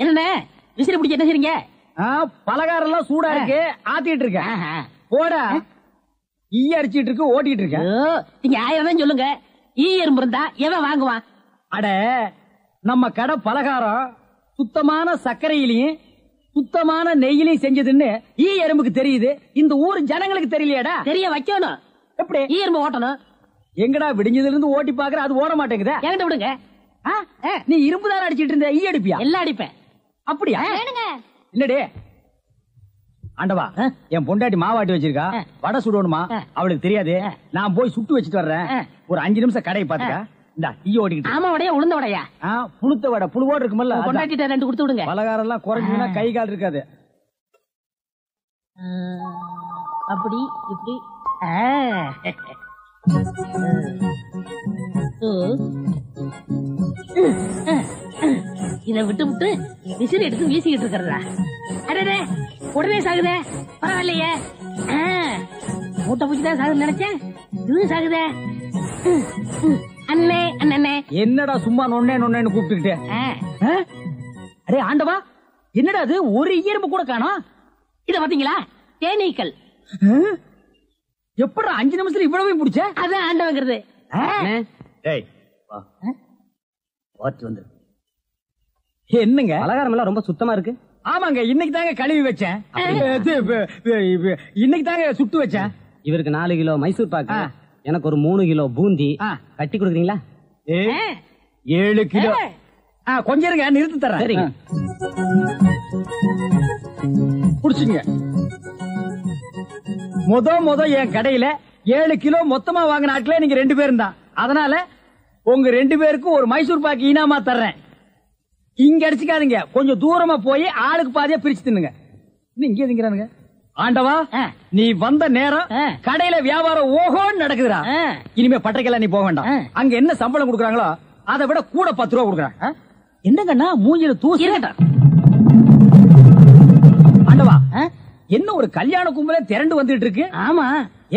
என்ன விசிறி பிடிக்க என்ன செய்றீங்க? பலகாரம் எல்லாம் சூடா இருக்கு, ஆத்திட்டு இருக்கேன். போட ஈ அடிச்சிட்டு இருக்கு, ஓட்டிட்டு இருக்கேன். நீங்க 1000 சொல்லுங்க. ஈ எறும்பு இருந்தா எவன் வாங்குவான்? அட, நம்ம கடை பலகாரம் சுத்தமான சர்க்கரையிலையும் சுத்தமான நெய்யிலையும் செஞ்சதுன்னு ஈ எறும்புக்கு தெரியுது. இந்த ஊர் ஜனங்களுக்கு தெரியலையாடா? தெரிய வைக்கணும். எப்படி ஈ எறும்பு ஓட்டணும்? எங்கடா விடிஞ்சதுல இருந்து ஓட்டி பாக்குற, அது ஓட மாட்டேங்குதா? என்கிட்ட விடுங்க. நீ இரும்பு தானே அடிச்சிட்டு இருந்த, ஈ அடிப்பியா? எல்லாம் அடிப்பேன். அப்படியா? என்னடே ஆண்டவா, என் பொண்டாட்டி மாவாட்டி வச்சிருக்கா, வடை சுடணுமா? அவளுக்கு தெரியாது. நான் போய் சுட்டு வச்சிட்டு வர்றேன். ஒரு 5 நிமிஷம் கடையை பாத்துக்க. இந்த ஈ ஓடிக்கிட்டு. ஆமா, வடையா உளுந்த வடையா? புளுத்த வடை, புழுவோடு இருக்குமல்ல. பொண்டாட்டிட்ட 2 கொடுத்து விடுங்க. பலகாரம் எல்லாம் குறைஞ்சுனா கை கால் இருக்காது. அப்படி இப்படி. இதை விட்டு விட்டு விசிறி எடுத்து வீசிக்கிட்டு இருக்கிறதா? அடடே, உடனே சாகுதே. பரவாயில்லையே, மூட்டை பூச்சிதான் சாகுது நினைச்சேன். இது சாகுதே. அண்ணே அண்ணே, என்னடா சும்மா நொன்னே நொன்னேன்னு கூப்பிட்டுக்கிட்டு? அடே ஆண்டவா, என்னடா அது, ஒரு ஈரம்பு கூட காணோம். இத பாத்தீங்களா? தேனீக்கள். எப்படா 5 நிமிஷத்துல இவ்வளவு பிடிச்ச? அதான் ஆண்டவங்கிறது. என்னங்க பலகாரம் எல்லாம் ரொம்ப சுத்தமா இருக்கு? ஆமாங்க, இன்னைக்கு தாங்க கழுவி வச்சேன். இன்னைக்கு தாங்க சுட்டு வச்சேன். இவருக்கு 4 கிலோ மைசூர் பாக்கு, எனக்கு ஒரு 3 கிலோ பூந்தி கட்டி கொடுக்குறீங்களா? 7 கிலோ. கொஞ்சம் இருங்க, நிறுத்தி தரேன். சரிங்க, புடிச்சுங்க. முத என் கடையில 7 கிலோ மொத்தமா வாங்கின ஆட்களே நீங்க 2 பேரும் தான். அதனால உங்க 2 பேருக்கும் ஒரு மைசூர் பாக்கு இனாமா தர்றேன். இங்க அடிச்சுக்காதீங்க, கொஞ்சம் தூரமா போய் ஆளுக்கு பாதியா பிரிச்சு தின்னுங்க. இங்க திங்கிறானுங்க. ஆண்டவா, நீ வந்த நேரம் கடையில வியாபாரம் ஓஹோன்னு நடக்குதுடா. இனிமே பட்டைக்கெல்லாம் நீ போக வேண்டாம். அங்க என்ன சம்பளம் கொடுக்குறாங்களோ அதை விட கூட 10 ரூபா கொடுக்குறாங்க. என்னங்கண்ணா மூஞ்சில தூசி? ஆண்டவா, என்ன ஒரு கல்யாண கும்பலே திரண்டு வந்துட்டு இருக்கு? ஆமா,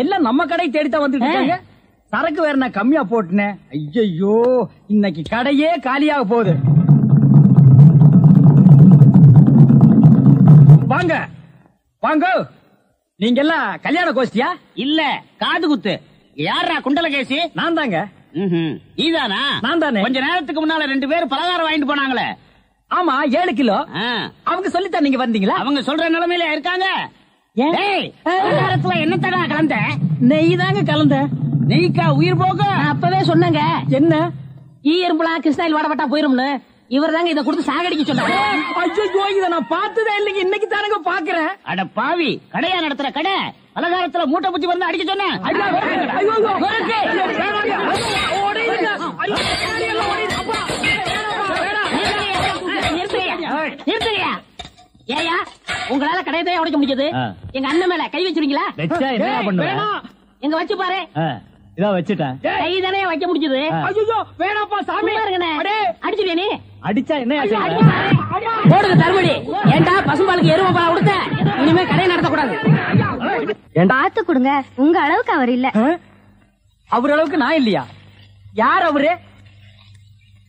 எல்லாம் நம்ம கடை தேடித்தான் வந்துட்டு இருக்காங்க. சரக்கு வேற நான் கம்மியா போட்டுனேன். ஐயோ, இன்னைக்கு கடையே காலியாக போகுது. வாங்க வாங்க, நீங்க எல்லாம் கல்யாண கோஷ்டியா? இல்ல, காது குத்து. யாரா குண்டலகேசி? நான் தாங்க. நீதானா? நான் தானே. கொஞ்ச நேரத்துக்கு முன்னால 2 பேர் பலகாரம் வாங்கிட்டு போனாங்களே. ஆமா, 7 கிலோ. அவங்க சொல்லித்தான் நீங்க வந்தீங்களா? அவங்க சொல்ற நிலைமையில இருக்காங்க. பலகாரத்துல என்ன தடா கலந்த? நெய் தாங்க கலந்த. நெய்க்கா உயிர் போக? அப்பவே சொன்னங்க. என்ன? ஈ எறும்புலாம் கிருஷ்ணாயில் வாடப்பட்டா போயிரும்னு. இவர் தாங்க இதை கொடுத்து சாகடிக்க சொன்னாங்க. ஐயோ, இதை நான் பார்த்ததே இல்லைங்க, இன்னைக்கு தானங்க பாக்குறேன். அட பாவி, கடையா நடத்துற கடை, பலகாரத்துல மூட்டை பூச்சி வந்து அடிக்க சொன்னேன். ஏயா, உங்களால கடையத்தையே உடைக்க முடிஞ்சது. எங்க அண்ணன் மேல கை வச்சிருக்கீங்களா? எங்க வச்சு பாரு. இதான் வச்சுட்டேன். கை தானே வைக்க முடிஞ்சது. ஐயோ, வேணாப்பா சாமி. அடிச்சிருவியா நீ? அடிச்சா என்ன போடுங்க தருமடி. ஏண்டா பசும்பாலுக்கு எருமை பால் கொடுத்த? இனிமே கடை நடத்தக்கூடாது. பார்த்து கொடுங்க, உங்க அளவுக்கு அவர் இல்ல. அவர் அளவுக்கு நான் இல்லையா? யார் அவரு?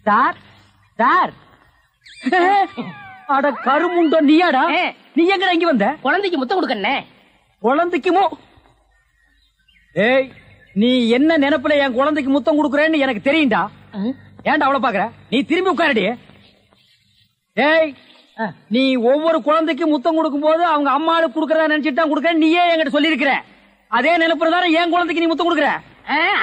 Sir sir. அட கருமுண்டோ, நீயாடா? நீ எங்கடா இங்க வந்த? குழந்தைக்கு முத்தம் கொடுக்கண்ணே. குழந்தைக்குமோ? ஏய், நீ என்ன நினைப்புல என் குழந்தைக்கு முத்தம் கொடுக்கறேன்னு எனக்கு தெரியும்டா. ஏன்டா அவ்வளவு பாக்குற? நீ திரும்பி உட்காரடி. ஏய், நீ ஒவ்வொரு குழந்தைக்கு முத்தம் கொடுக்கும் போது அவங்க அம்மாளுக்கு கொடுக்கறதா நினைச்சிட்டு தான் கொடுக்கறேன் நீயே என்கிட்ட சொல்லி இருக்கிற. அதே நினைப்புல தானே என் குழந்தைக்கு நீ முத்தம் கொடுக்கற.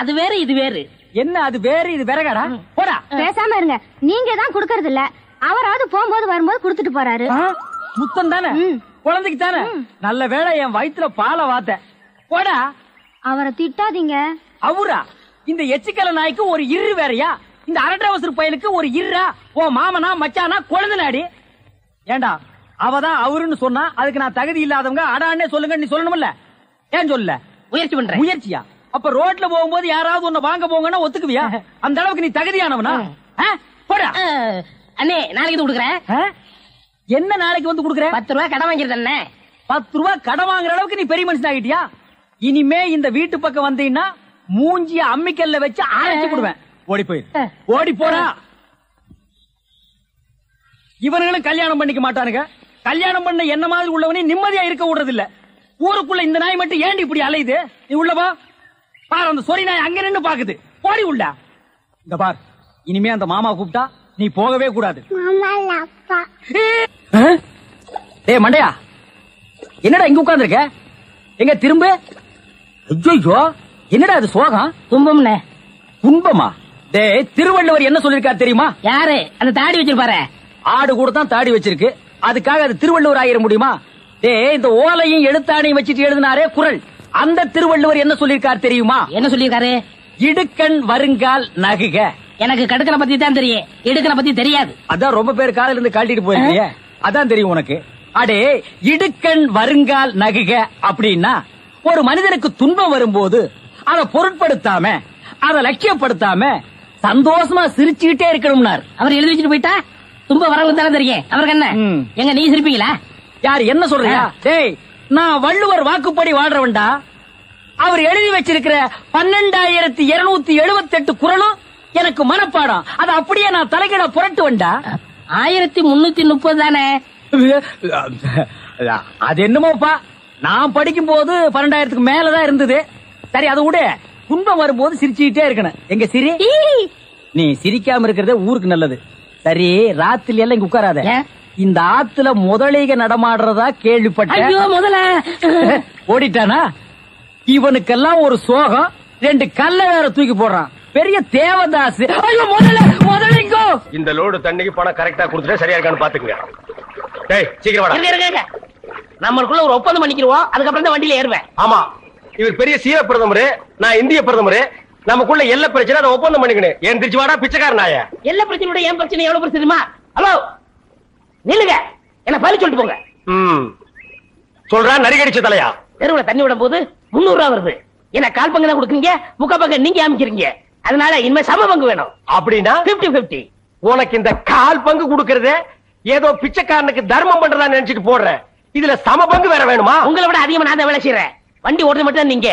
அது வேற இது வேறு. என்ன அது வேறு இது வேறகாடா? போடா. பேசாம இருங்க, நீங்க தான் கொடுக்கறது இல்ல. அவராவது போகும்போது வரும்போது கொடுத்துட்டு போறாரு. முத்தம் தானே குழந்தைக்கு தானே? நல்ல வேளை என் வயிற்றுல பாலை வாத்த. போடா. அவரை திட்டாதீங்க. அவரா? இந்த எச்சிக்கல நாய்க்கு ஒரு இரு வேறையா? இந்த அரட்டவசர் பயலுக்கு ஒரு இருரா? ஓ மாமனா மச்சானா குழந்தை. ஏண்டா, அவதான் அவருன்னு சொன்னா அதுக்கு நான் தகுதி இல்லாதவங்க அடான்னே சொல்லுங்க நீ சொல்லணும்ல? ஏன் சொல்ல? முயற்சி பண்றேன். முயற்சியா? அப்ப ரோட்ல போகும்போது யாராவது உன்னை வாங்க போங்கன்னா ஒத்துக்குவியா? அந்த அளவுக்கு நீ தகுதியானவனா? போடா. அண்ணே, நாளைக்கு கொடுக்குறேன். என்ன நாளைக்கு வந்து கொடுக்குற? 10 ரூபாய் கடன் வாங்கிறது அண்ணே. 10 ரூபாய் கடன் வாங்குற அளவுக்கு நீ பெரிய மனுஷன் ஆகிட்டியா? இனிமே இந்த வீட்டு பக்கம் வந்தீங்கன்னா மூஞ்சிய அம்மிக்கல்ல வச்சு அரைச்சு கொடுவேன். ஓடி போய் ஓடி போடா. இவனுங்களும் கல்யாணம் பண்ணிக்க மாட்டானுங்க. கல்யாணம் பண்ண என்ன மாதிரி உள்ளவனே நிம்மதியா இருக்க விடுறது இல்ல. ஊருக்குள்ள இந்த நாய் மட்டும் ஏண்டி இப்படி அலையுது? நீ உள்ளவா பாரு, அந்த சொறி நாய் அங்க நின்னு பாக்குது. போடி உள்ள. இந்த பார், இனிமே அந்த மாமா கூப்பிட்டா நீ போகவே கூடாது. டேய் மண்டையா, என்னடா இங்க உட்கார்ந்திருக்க? எங்க திரும்ப? ஐயோ, என்னடா அது சோகம்? துன்பம்னே. துன்பமா? டேய், திருவள்ளுவர் என்ன சொல்லிருக்காரு தெரியுமா? யாரு அந்த தாடி வச்சிருப்பாரு? ஆடு கூட தான் தாடி வச்சிருக்கு, அதுக்காக அது திருவள்ளுவர் ஆயிர முடியுமா? டேய், இந்த ஓலையும் எழுத்தாணையும் வச்சிட்டு எழுதினாரே குறள், அந்த திருவள்ளுவர் என்ன சொல்லிருக்காரு தெரியுமா? என்ன சொல்லிருக்காரு? இடுக்கண் வருங்கால் நகுக. எனக்கு கடுக்கனை பத்தி தான் தெரியும், இடுக்கனை பத்தி தெரியாது. அதான் ரொம்ப பேர் காலையில இருந்து காட்டிட்டு போயிருக்கீங்க, அதான் தெரியும் உனக்கு. அடே, இடுக்கண் வருங்கால் நகுக அப்படின்னா ஒரு மனிதனுக்கு துன்பம் வரும்போது அதை பொருட்படுத்தாம, அதை லட்சியப்படுத்தாம சந்தோஷமா சிரிச்சுக்கிட்டே இருக்கணும்னார். அவர் எழுதி வச்சுட்டு போயிட்டா துன்பம் வரவங்க தானே தெரியும். அவருக்கு என்ன? எங்க நீ சிரிப்பீங்களா? யார் என்ன சொல்றீங்க? டேய், நான் வள்ளுவர் வாக்குப்படி வாழ்றவன்டா. அவர் எழுதி வச்சிருக்கிற 12,278 குறளும் எனக்கு மனப்பாடம். அது அப்படியே நான் தலைகீழ புரட்டுவன்டா. 1330 தானே? அது என்னமோப்பா, நான் படிக்கும் போது 12,000க்கு மேலதான் இருந்தது. சரி, அது விட துன்பம் வரும்போது சிரிச்சுக்கிட்டே இருக்கணும். எங்க சிரி? நீ சிரிக்காம இருக்கிறதே ஊருக்கு நல்லது. சரி, ராத்திரி எல்லாம் இங்க உட்காராத. இந்த ஆத்துல முதலைக நடமாடுறதா கேள்விப்பட்டேன். ஐயோ, முதல்ல ஓடிட்டானா? இவனுக்கெல்லாம் ஒரு சோகம், 2 கல்ல வேற தூக்கி போடுறான். பெரிய தேவதாஸ். ஐயோ, முதலைங்க. இந்த லோடு தண்ணிக்கு பணம் கரெக்டா கொடுத்துட்டா சரியா இருக்கான்னு பாத்துக்கங்க. டேய், சீக்கிரம் வாடா. நம்மளுக்குள்ள ஒரு ஒப்பந்தம் பண்ணிக்கிறோம், அதுக்கப்புறம் தான் வண்டியில ஏறுவேன். ஆமா, இவர் பெரிய சீர பிரதமர், நான் இந்திய பிரதமர். நமக்குள்ள எல்லா பிரச்சனை அதை ஒப்பந்தம் பண்ணிக்கணும். ஏன் திருச்சி வாடா பிச்சைக்கார நாய. எல்லா பிரச்சனையோட ஏன் பிரச்சனை எவ்வளவு பிரச்சனை தெரியுமா? ஹலோ, நில்லுங்க, என்ன பதில் சொல்லிட்டு போங்க. சொல்றா நரிகடிச்ச தலையா. தெருவுல தண்ணி விடும் போது 300 ரூபா வருது. என்ன கால் பங்கு தான் கொடுக்குறீங்க, முக்கா பங்கு நீங்க அமைக்கிறீங்க. அதனால இனிமே சம பங்கு வேணும். அப்படின்னா 50-50. உனக்கு இந்த கால் பங்கு கொடுக்கறது ஏதோ பிச்சைக்காரனுக்கு தர்மம் பண்றதா நினைச்சிட்டு போடுற. இதுல சம பங்கு வேற வேணுமா? உங்களை விட அதிகமா நான் தான் வேலை செய்யறேன். வண்டி ஓடுறது மட்டும் தான் நீங்க.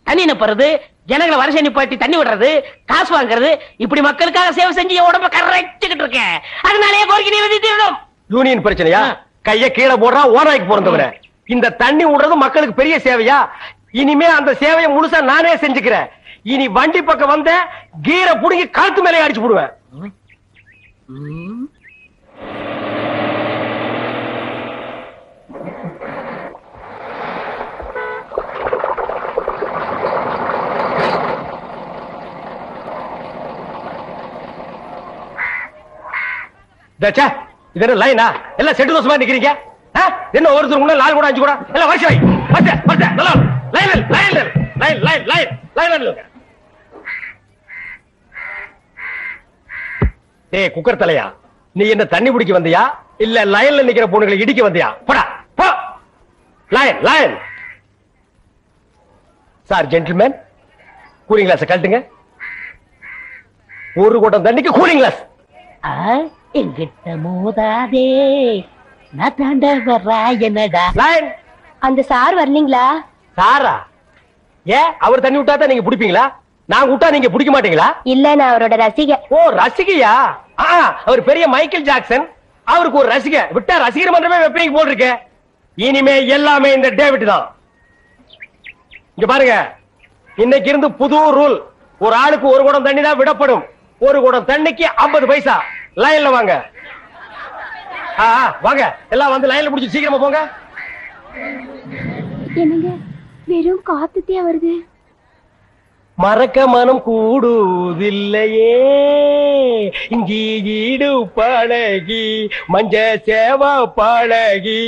தண்ணி நிப்பறது, ஜனங்களை வரிசை நிப்பாட்டி தண்ணி விடுறது, காசு வாங்குறது, இப்படி மக்களுக்காக சேவை செஞ்சு என் உடம்ப கரைச்சுக்கிட்டு இருக்கேன். அதனாலே கோரிக்கை நிறைவேற்றணும். யூனியன் பிரச்சனையா? கைய கீழே போடுறா ஓனாய்க்கு பிறந்தவர. இந்த தண்ணி விடுறது மக்களுக்கு பெரிய சேவையா? இனிமே அந்த சேவையை முழுசா நானே செஞ்சுக்கிறேன். இனி வண்டி பக்கம் வந்த கீரை புடுங்கி கழுத்து மேலே அடிச்சு போடுவேன். இது என்ன லைனா? எல்லாம் செட்டு தோசமா நிக்கிறீங்க. என்ன ஒருத்தர் கூட 4 கூட 5 கூட எல்லாம் வருஷம் ஏய் குக்கர் தலையா, நீ என்ன தண்ணி பிடிக்க வந்தியா இல்ல லைன்ல நிக்கிற பொண்ணுகளை இடிக்க வந்தியா? போடா போ. Line line. Sir gentleman, cooling glass கழட்டுங்க. ஒரு குடம் தண்ணிக்கு கூலிங் கிளாஸ். எங்கிட்ட மோதாதே, நான் தாண்ட வர்றா என்னடா. லைன். அந்த சார் வரலீங்களா? சாரா? ஏன் அவர் தண்ணி விட்டா தான் நீங்க பிடிப்பீங்களா? நான் விட்டா நீங்க பிடிக்க மாட்டீங்களா? இல்ல, நான் அவரோட ரசிகை. ஓ, ரசிகையா? அவர் பெரிய மைக்கேல் ஜாக்சன், அவருக்கு ஒரு ரசிகை விட்டா ரசிகர் மன்றமே வெப்பீங்க போல் இருக்கு. இனிமே எல்லாமே இந்த டேவிட் தான். இங்க பாருங்க, இன்னைக்கு இருந்து புது ரூல். ஒரு ஆளுக்கு ஒரு குடம் தண்ணி தான் விடப்படும். ஒரு குடம் தண்ணிக்கு 50 பைசா. லைன்ல வாங்க. வாங்க எல்லாம் வந்து லைன்ல புடிச்சு சீக்கிரமா போங்க. என்னங்க, வெறும் காத்துட்டே வருது. மறக்க மனம் கூடுதில்லையே, இஞ்சி ஈடு பழகி மஞ்ச சேவா பழகி.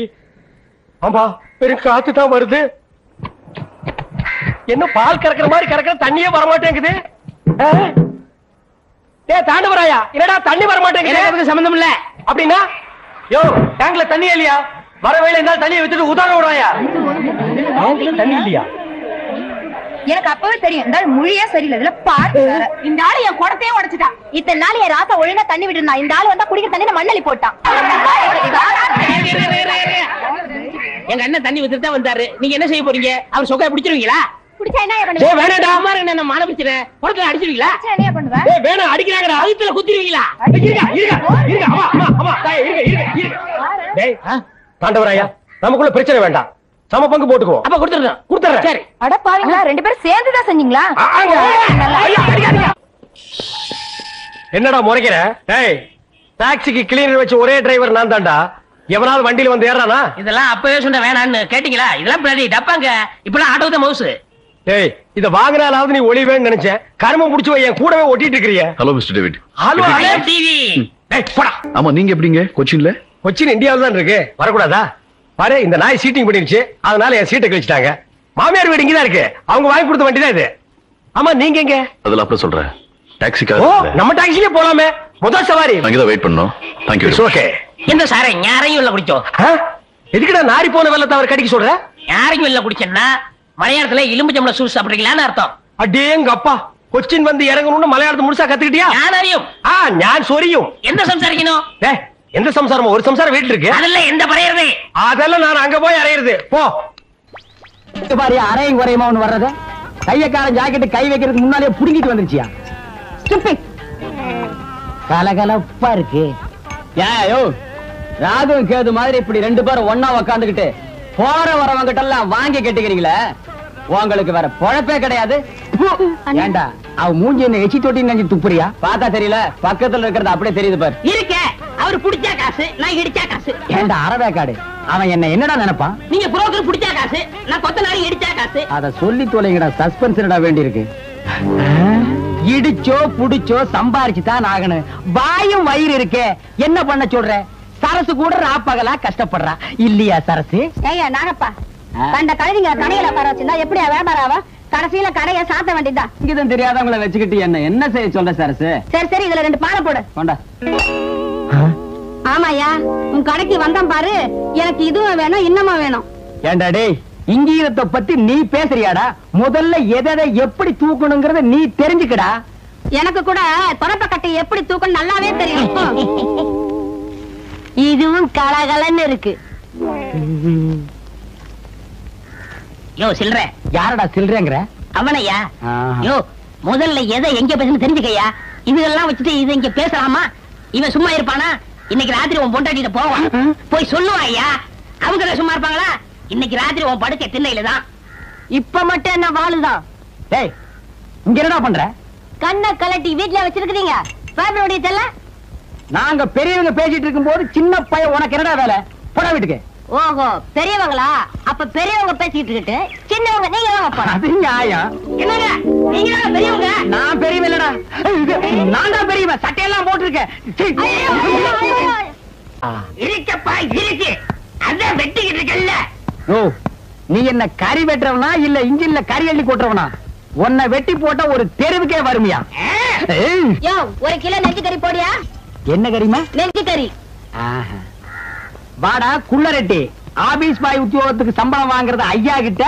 ஆமா, வெறும் காத்து தான் வருது. என்ன பால் கறக்கிற மாதிரி கறக்கிற, தண்ணியே வரமாட்டேங்குது. தாண்டவராயா, என்னடா தண்ணி வரமாட்டேங்குது? சம்பந்தம் இல்ல. அப்படின்னா யோ, டேங்க்ல தண்ணி இல்லையா? வர வேலை இருந்தாலும் தண்ணியை விட்டுட்டு உதாரணம் விடுறாயா? தண்ணி இல்லையா? எனக்கு அப்பவே தெரியும், இந்த மொழியே சரியில்லை. இதுல பாரு, இந்த ஆளு என் குடத்தையே உடைச்சிட்டான். இத்தனை நாள் என் ராசா ஒழுங்கா தண்ணி விட்டுருந்தான். இந்த ஆளு வந்தா குடிக்கிற தண்ணி மண்ணலி போட்டான். எங்க அண்ணன் தண்ணி வித்துட்டு தான் வந்தாரு. நீங்க என்ன செய்ய போறீங்க? அவர் சொக்கா பிடிச்சிருவீங்களா? குடிச்சா என்ன பண்ணுவீங்க? வேணாடா, என்ன மான பிடிச்சிட்டேன், குடத்துல அடிச்சிருவீங்களா? என்ன பண்ணுவேன்? வேணாம், அடிக்கிறேன். போறாங்கடா அழுத்துல குத்திருவீங்களா? தாண்டவராயா, நமக்குள்ள பிரச்சனை வேண்டாம், சம பங்கு போட்டுக்குவோம். அப்ப கொடுத்துறேன். சரி. அட பாவீங்களா, 2 பேரும் சேர்ந்துதான் செஞ்சீங்களா? என்னடா முறைக்கிற? டாக்ஸிக்கு கிளீனர் வச்சு ஒரே டிரைவர் நான் தான்டா. எவனாவது வண்டியில வந்து ஏறானா? இதெல்லாம் அப்பவே சொன்ன வேணான்னு கேட்டீங்களா? இதெல்லாம் பின்னாடி டப்பாங்க. இப்பெல்லாம் ஆட்டோ தான் மவுசு. டேய், இத வாங்குனாலாவது நீ ஒளிவேன்னு நினைச்சேன். கர்மம் புடிச்சு என் கூடவே ஒட்டிட்டு இருக்கறியே. Hello mister David. Hello TV. டேய் போடா. ஆமா, நீங்க எப்படிங்க கொச்சின்ல? கொச்சின் இந்தியாவுல தான் இருக்கு, வரக்கூடாதா? பாரு, இந்த நாய் சீட்டிங் பண்ணிருச்சு, அதனால என் சீட்டை கழிச்சிட்டாங்க. மாமியார் வீடு இங்கதான் இருக்கு, அவங்க வாங்கி கொடுத்த வண்டி தான் இது. ஆமா, நீங்க எங்க? அதெல்லாம் அப்புறம் சொல்றேன். டாக்ஸிக்காக நம்ம டாக்ஸிலே போலாமே, முதல் சவாரி. அங்கதான் வெயிட் பண்ணோம். Thank you. ஓகே. எந்த சாரை யாரையும் இல்ல குடிச்சோம்? எதுக்குடா நாரி போன வெள்ளத்தை அவர் கடிக்க சொல்ற? யாரையும் இல்ல குடிச்சேன்னா மலையாளத்துல எலும்பு ஜம்பள சூஸ் சாப்பிடுறீங்களான்னு அர்த்தம். அடேங்க அப்பா, கொச்சின் வந்து இறங்கணும்னு மலையாளத்தை முழுசா கத்துக்கிட்டியா? யாரையும் ஞான் சொரியும். எந்த சம்சாரிக்கணும்? எந்த சம்சாரமோ? ஒரு சம்சாரம் வீட்டுல இருக்கு. அதெல்லாம் எந்த பறையறது? அதெல்லாம் நான் அங்க போய் அறையிறது. போ பாரு, அரையும் குறையுமா ஒண்ணு வர்றது. கையக்காரன் ஜாக்கெட் கை வைக்கிறதுக்கு முன்னாலே புடுங்கிட்டு வந்துருச்சியா? கலகலப்பா இருக்கு. ஏயோ, ராகும் கேது மாதிரி இப்படி 2 பேரும் ஒன்னா உக்காந்துக்கிட்டு போற வரவங்க கிட்ட எல்லாம் வாங்கி கட்டிக்கிறீங்களே, உங்களுக்கு வேற பொழப்பே கிடையாது. ஏண்டா, அவ மூஞ்சி என்ன எச்சி தொட்டி நெஞ்சு துப்புறியா? பார்த்தா தெரியல, பக்கத்துல இருக்கிறது அப்படியே தெரியுது பாரு. இருக்க அவரு புடிச்சா காசு, நான் இடிச்சா காசு. ஏண்டா அரவேக்காடு, அவன் என்ன என்னடா நினைப்பான்? நீங்க புரோக்கர் புடிச்சா காசு, நான் கொத்த நாள் இடிச்சா காசு. அத சொல்லி தொலைங்கடா, சஸ்பென்ஸ்டா வேண்டி இருக்கு. இடிச்சோ புடிச்சோ சம்பாரிச்சுதான் ஆகணும். வாயும் வயிறு இருக்கே, என்ன பண்ண சொல்ற? சரசு கூட ராப்பகலா கஷ்டப்படுறா இல்லையா சரசு? ஏய்யா நாகப்பா, கண்ட கழுதிங்க கடையில உட்கார வச்சிருந்தா எப்படியா வியாபாரம் ஆவா? கடைசியில கடையை சாத்த வேண்டியதுதான். இங்கதான் தெரியாதவங்களை வச்சுக்கிட்டு என்ன செய்ய சொல்ற சரசு? சரி, இதுல 2 பானை போடு. கொண்டா. ஆமாயா, உன் கடைக்கு வந்தான் பாரு, எனக்கு இதுவும் வேணும் இன்னமும் வேணும். ஏண்டா டேய், இங்கீதத்தை பத்தி நீ பேசுறியாடா? முதல்ல எதை எப்படி தூக்கணுங்கிறத நீ தெரிஞ்சுக்கடா. எனக்கு கூட தொடப்ப கட்டை எப்படி தூக்கணும் நல்லாவே தெரியும். இதுவும் கலகலன்னு இருக்கு. யோ சில்ற. யாரடா சில்றேங்கிற? அவனையா? யோ, முதல்ல எதை எங்க பேசணும் தெரிஞ்சுக்கையா. இதெல்லாம் வச்சுட்டு இதை இங்க பேசலாமா? இவன் சும்மா இருப்பானா? இன்னைக்கு ராத்திரி உன் பொண்டாட்டிட்ட போவான், போய் சொல்லுவான் ஐயா. அவங்க சும்மா இருப்பாங்களா? இன்னைக்கு ராத்திரி உன் படுக்க திண்ணையில தான். இப்ப மட்டும் என்ன வாழுதான்? டேய், இங்க என்னடா பண்ற? கண்ணை கலட்டி வீட்டுல வச்சிருக்கீங்க. பேப்பரோடைய தெல்ல. நாங்க பெரியவங்க பேசிட்டு இருக்கும் போது சின்ன பையன் உனக்கு என்னடா வேலை? போடா வீட்டுக்கு. ஓஹோ, பெரியவங்களா? அப்ப பெரியவங்க பேசிட்டு இருக்கு, சின்னவங்க நீங்க தான் போறா. அது நியாயம். என்னங்க நீங்க தான் பெரியவங்க? நான் பெரியவன் இல்லடா, நான் தான் பெரியவன். சட்டையெல்லாம் போட்டிருக்கேன். இருக்கப்பா இருக்கு, அதான் வெட்டிக்கிட்டு இருக்கல்ல. ஓ, நீ என்ன கறி வெட்டுறவனா இல்ல இன்ஜின்ல கறி அள்ளி கொட்டுறவனா? உன்னை வெட்டி போட்டா ஒரு தெருவுக்கே வருமியா? யோ, 1 கிலோ நெஞ்சு கறி போடியா? என்ன கறிமா? நெஞ்சு கறி. வாடா குள்ளரெட்டி, ஆபீஸ் பாய் உத்தியோகத்துக்கு சம்பளம் வாங்குறது ஐயா கிட்ட,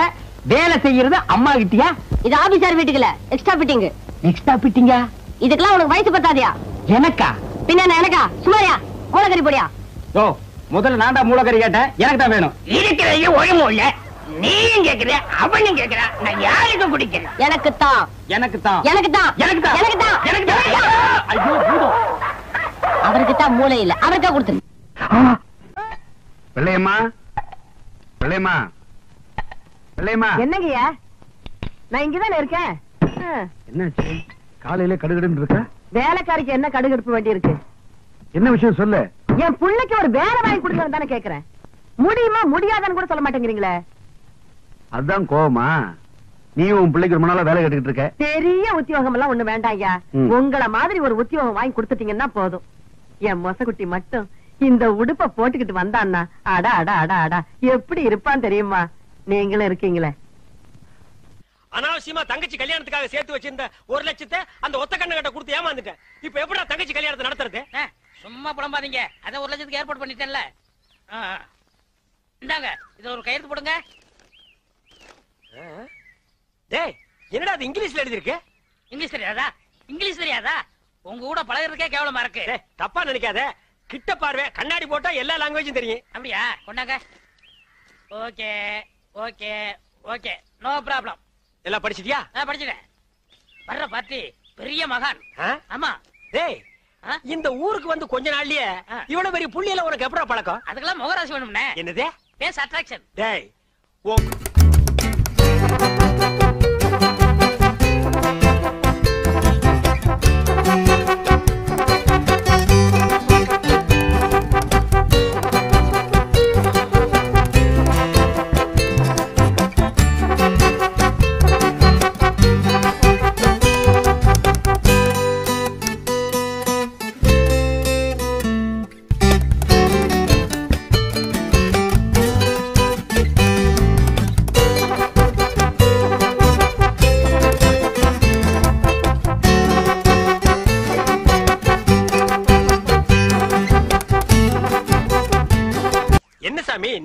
வேலை செய்யறது அம்மா கிட்டியா? இது ஆபீசர் வீட்டுக்குல எக்ஸ்ட்ரா ஃபிட்டிங். எக்ஸ்ட்ரா ஃபிட்டிங்கா? இதுக்கெல்லாம் உனக்கு வயசு பத்தாதியா? எனக்கா? பின்ன எனக்கா? சுமாரியா மூளைக்கறி போடியா? ஓ, முதல்ல நான்டா மூளைக்கறி கேட்டேன், எனக்கு தான் வேணும். இருக்கிறது ஒழுங்கும் இல்ல, நீயும் கேக்குற அவனும் கேக்குற, நான் யாருக்கு குடிக்கிறேன்? எனக்கு தான். எனக்கு தான். எனக்கு தான். எனக்கு தான். எனக்கு தான். எனக்கு தான். ஐயோ பூதம். அவருக்கு தான் மூளை இல்ல, அவருக்கா கொடுத்துரு. வெள்ளையம்மா, வெள்ளையம்மா, வெள்ளையம்மா. என்னங்கய்யா? நான் இங்கதானே இருக்கேன். என்னாச்சு? காலையில கடுகடுன்னு இருக்க? வேலைக்காரிக்கு என்ன கடுகடுப்பு வேண்டி இருக்கு? என்ன விஷயம் சொல்லு. என் புள்ளைக்கு ஒரு வேலை வாங்கி கொடுக்கணும் தானே கேக்குறேன். முடியுமா முடியாதான்னு கூட சொல்ல மாட்டேங்கிறீங்களே. அதுதான் கோவமா? நீ உன் பிள்ளைக்கு ரொம்ப நாளா வேலை கட்டுக்கிட்டு இருக்க. பெரிய உத்தியோகம் எல்லாம் ஒண்ணு வேண்டாம் ஐயா. ம். உங்களை மாதிரி ஒரு உத்தியோகம் வாங்கி கொடுத்துட்டீங்கன்னா போதும். என் மொசக்குட்டி மட்டும் இந்த உடுப்ப போட்டுக்கிட்டு வந்தான்னா அடா அடா அடா அடா எப்படி இருப்பான் தெரியுமா? நீங்களும் இருக்கீங்களே. அனாவசியமா தங்கச்சி கல்யாணத்துக்காக சேர்த்து வச்சிருந்த 1 லட்சத்தை அந்த ஒத்த கண்ண கட்ட கொடுத்து ஏமாந்துட்டேன். இப்ப எப்படா தங்கச்சி கல்யாணத்தை நடத்துறது? சும்மா புலம்பாதீங்க, அத 1 லட்சத்துக்கு ஏற்பாடு பண்ணிட்டேன்ல. இந்தாங்க, இது ஒரு கையெழுத்து போடுங்க. டேய், என்னடா அது இங்கிலீஷ்ல எழுதி இருக்கு? இங்கிலீஷ் தெரியாதா? இங்கிலீஷ் தெரியாதா? உங்க கூட பழகிறதுக்கே கேவலமா இருக்கு. டேய், தப்பா நினைக்காத, கிட்ட பார்வை, கண்ணாடி போட்டா எல்லா லாங்குவேஜும் தெரியும். அப்படியா? கொண்டாங்க. Okay okay okay, no problem. எல்லாம் படிச்சிட்டியா? நான் படிச்சிட்டேன். வர்ற பார்ட்டி பெரிய மகான். ஆமா. டேய், இந்த ஊருக்கு வந்து கொஞ்ச நாள்லயே இவ்வளவு பெரிய புள்ளியில உனக்கு எப்படா பழக்கம்? அதுக்கெல்லாம் முகராசி வேணும்னே. என்னது? Face attraction. டேய்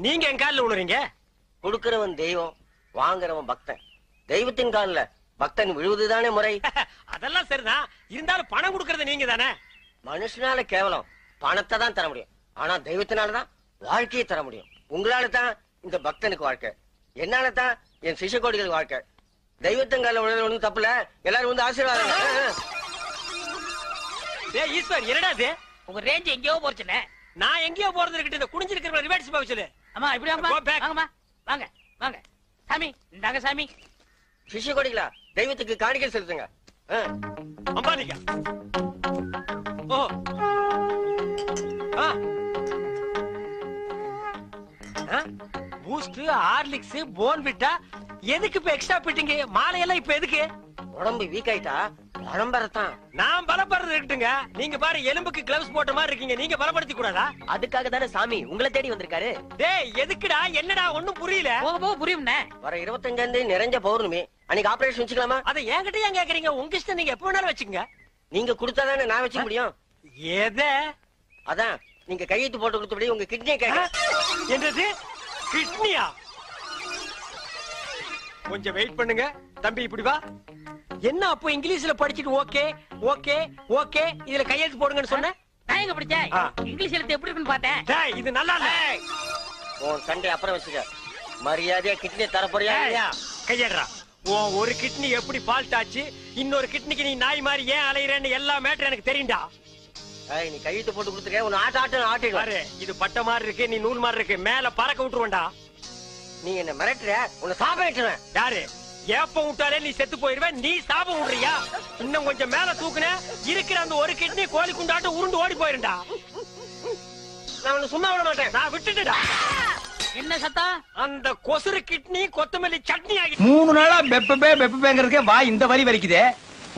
நீங்க என் காலில் விழுறீங்க? கொடுக்கிறவன் தெய்வம், வாங்குறவன் பக்தன். தெய்வத்தின் காலில் பக்தன் விழுவதுதானே முறை. அதெல்லாம் சரிதான், இருந்தாலும் பணம் கொடுக்கறது நீங்க தானே. மனுஷனால கேவலம் பணத்தை தான் தர முடியும், ஆனா தெய்வத்தினாலதான் வாழ்க்கையை தர முடியும். உங்களால தான் இந்த பக்தனுக்கு வாழ்க்கை, என்னால தான் என் சிஷ்ய கோடிகளுக்கு வாழ்க்கை. தெய்வத்தின் காலில் விழுறது ஒண்ணும் தப்புல, எல்லாரும் வந்து ஆசீர்வாதம். ஈஸ்வர் என்னடா இது? உங்க ரேஞ்ச் எங்கேயோ போச்சுனே. நான் எங்கேயோ போறது இருக்கட்டும், இந்த குனிஞ்சிருக்கிற ரிவர்ஸ் போக சொல்லு. அம்மா இப்படி வாங்கம்மா, வாங்க வாங்க. சாமி இந்தாங்க சாமி. சிஷ்ய கோடிகளா, தெய்வத்துக்கு காணிக்கை செலுத்துங்க. அம்பானிக்கா. ஓ பூஸ்ட், ஹார்லிக்ஸ், போன்விட்டா எதுக்கு இப்ப எக்ஸ்ட்ரா பிட்டிங்க? மாலையெல்லாம் இப்ப எதுக்கு? உடம்பு வீக் ஆயிட்டா பலம்பரத்தான். நான் பலப்படுறது இருக்கட்டுங்க, நீங்க பாரு எலும்புக்கு கிளவுஸ் போட்ட மாதிரி இருக்கீங்க, நீங்க பலப்படுத்தி கூடாதா? அதுக்காக தானே சாமி உங்களை தேடி வந்திருக்காரு. டேய் எதுக்குடா, என்னடா ஒண்ணும் புரியல. போக போக புரியும்னே. வர 25 நிறைஞ்ச பௌர்ணமி அன்னைக்கு ஆபரேஷன் வச்சுக்கலாமா? அதை என்கிட்ட ஏன் கேக்குறீங்க? உங்க இஷ்டம், நீங்க எப்ப வேணாலும் வச்சுக்கங்க. நீங்க கொடுத்தாதானே நான் வச்சுக்க முடியும். எத? அதான் நீங்க கையெழுத்து போட்டு கொடுத்தபடி உங்க கிட்னியை கேட்க. என்னது கிட்னியா? கொஞ்சம் வெயிட் பண்ணுங்க தம்பி, இப்படி வா. என்ன அப்போ இங்கிலீஷ்ல படிச்சிட்டு ஓகே ஓகே ஓகே இதுல கையெழுத்து போடுங்கன்னு சொன்ன? நான் எங்க படிச்சேன்? இங்கிலீஷ் எழுத்து எப்படி இருக்குன்னு பார்த்தேன். டேய் இது நல்லா இல்ல. உன் சண்டை அப்புறம் வச்சுக்க, மரியாதையா கிட்னி தர போறியா இல்லையா? கையேடுறா. உன் ஒரு கிட்னி எப்படி ஃபால்ட் ஆச்சு, இன்னொரு கிட்னிக்கு நீ நாய் மாதிரி ஏன் அலையறேன்னு எல்லா மேட்டர் எனக்கு தெரியும்டா. நீ கையெழுத்து போட்டு கொடுத்துருக்க, உன்னை ஆட்டு பாரு, இது பட்ட மாதிரி இருக்கு, நீ நூல் மாதிரி இருக்கு, மேல பறக்க விட்டுருவேன்டா. நீ என்ன மிரட்டுற, உன்னை சாப்பிட்டுவேன். யாரு? ஏப்ப விட்டாலே நீ செத்து போயிருவேன், நீ சாபம் விடுறியா? இன்னும் கொஞ்சம் மேல தூக்குன இருக்கிற அந்த ஒரு கிட்னி கோழி குண்டாட்டு உருண்டு ஓடி போயிருண்டா. நான் உன்னை சும்மா விட மாட்டேன், நான் விட்டுட்டா. என்ன சத்தம்? அந்த கொசுறு கிட்னி கொத்தமல்லி சட்னி ஆகி 3 நாளா பெப்பேங்கிறதுக்கே வா இந்த வலி வலிக்குதே.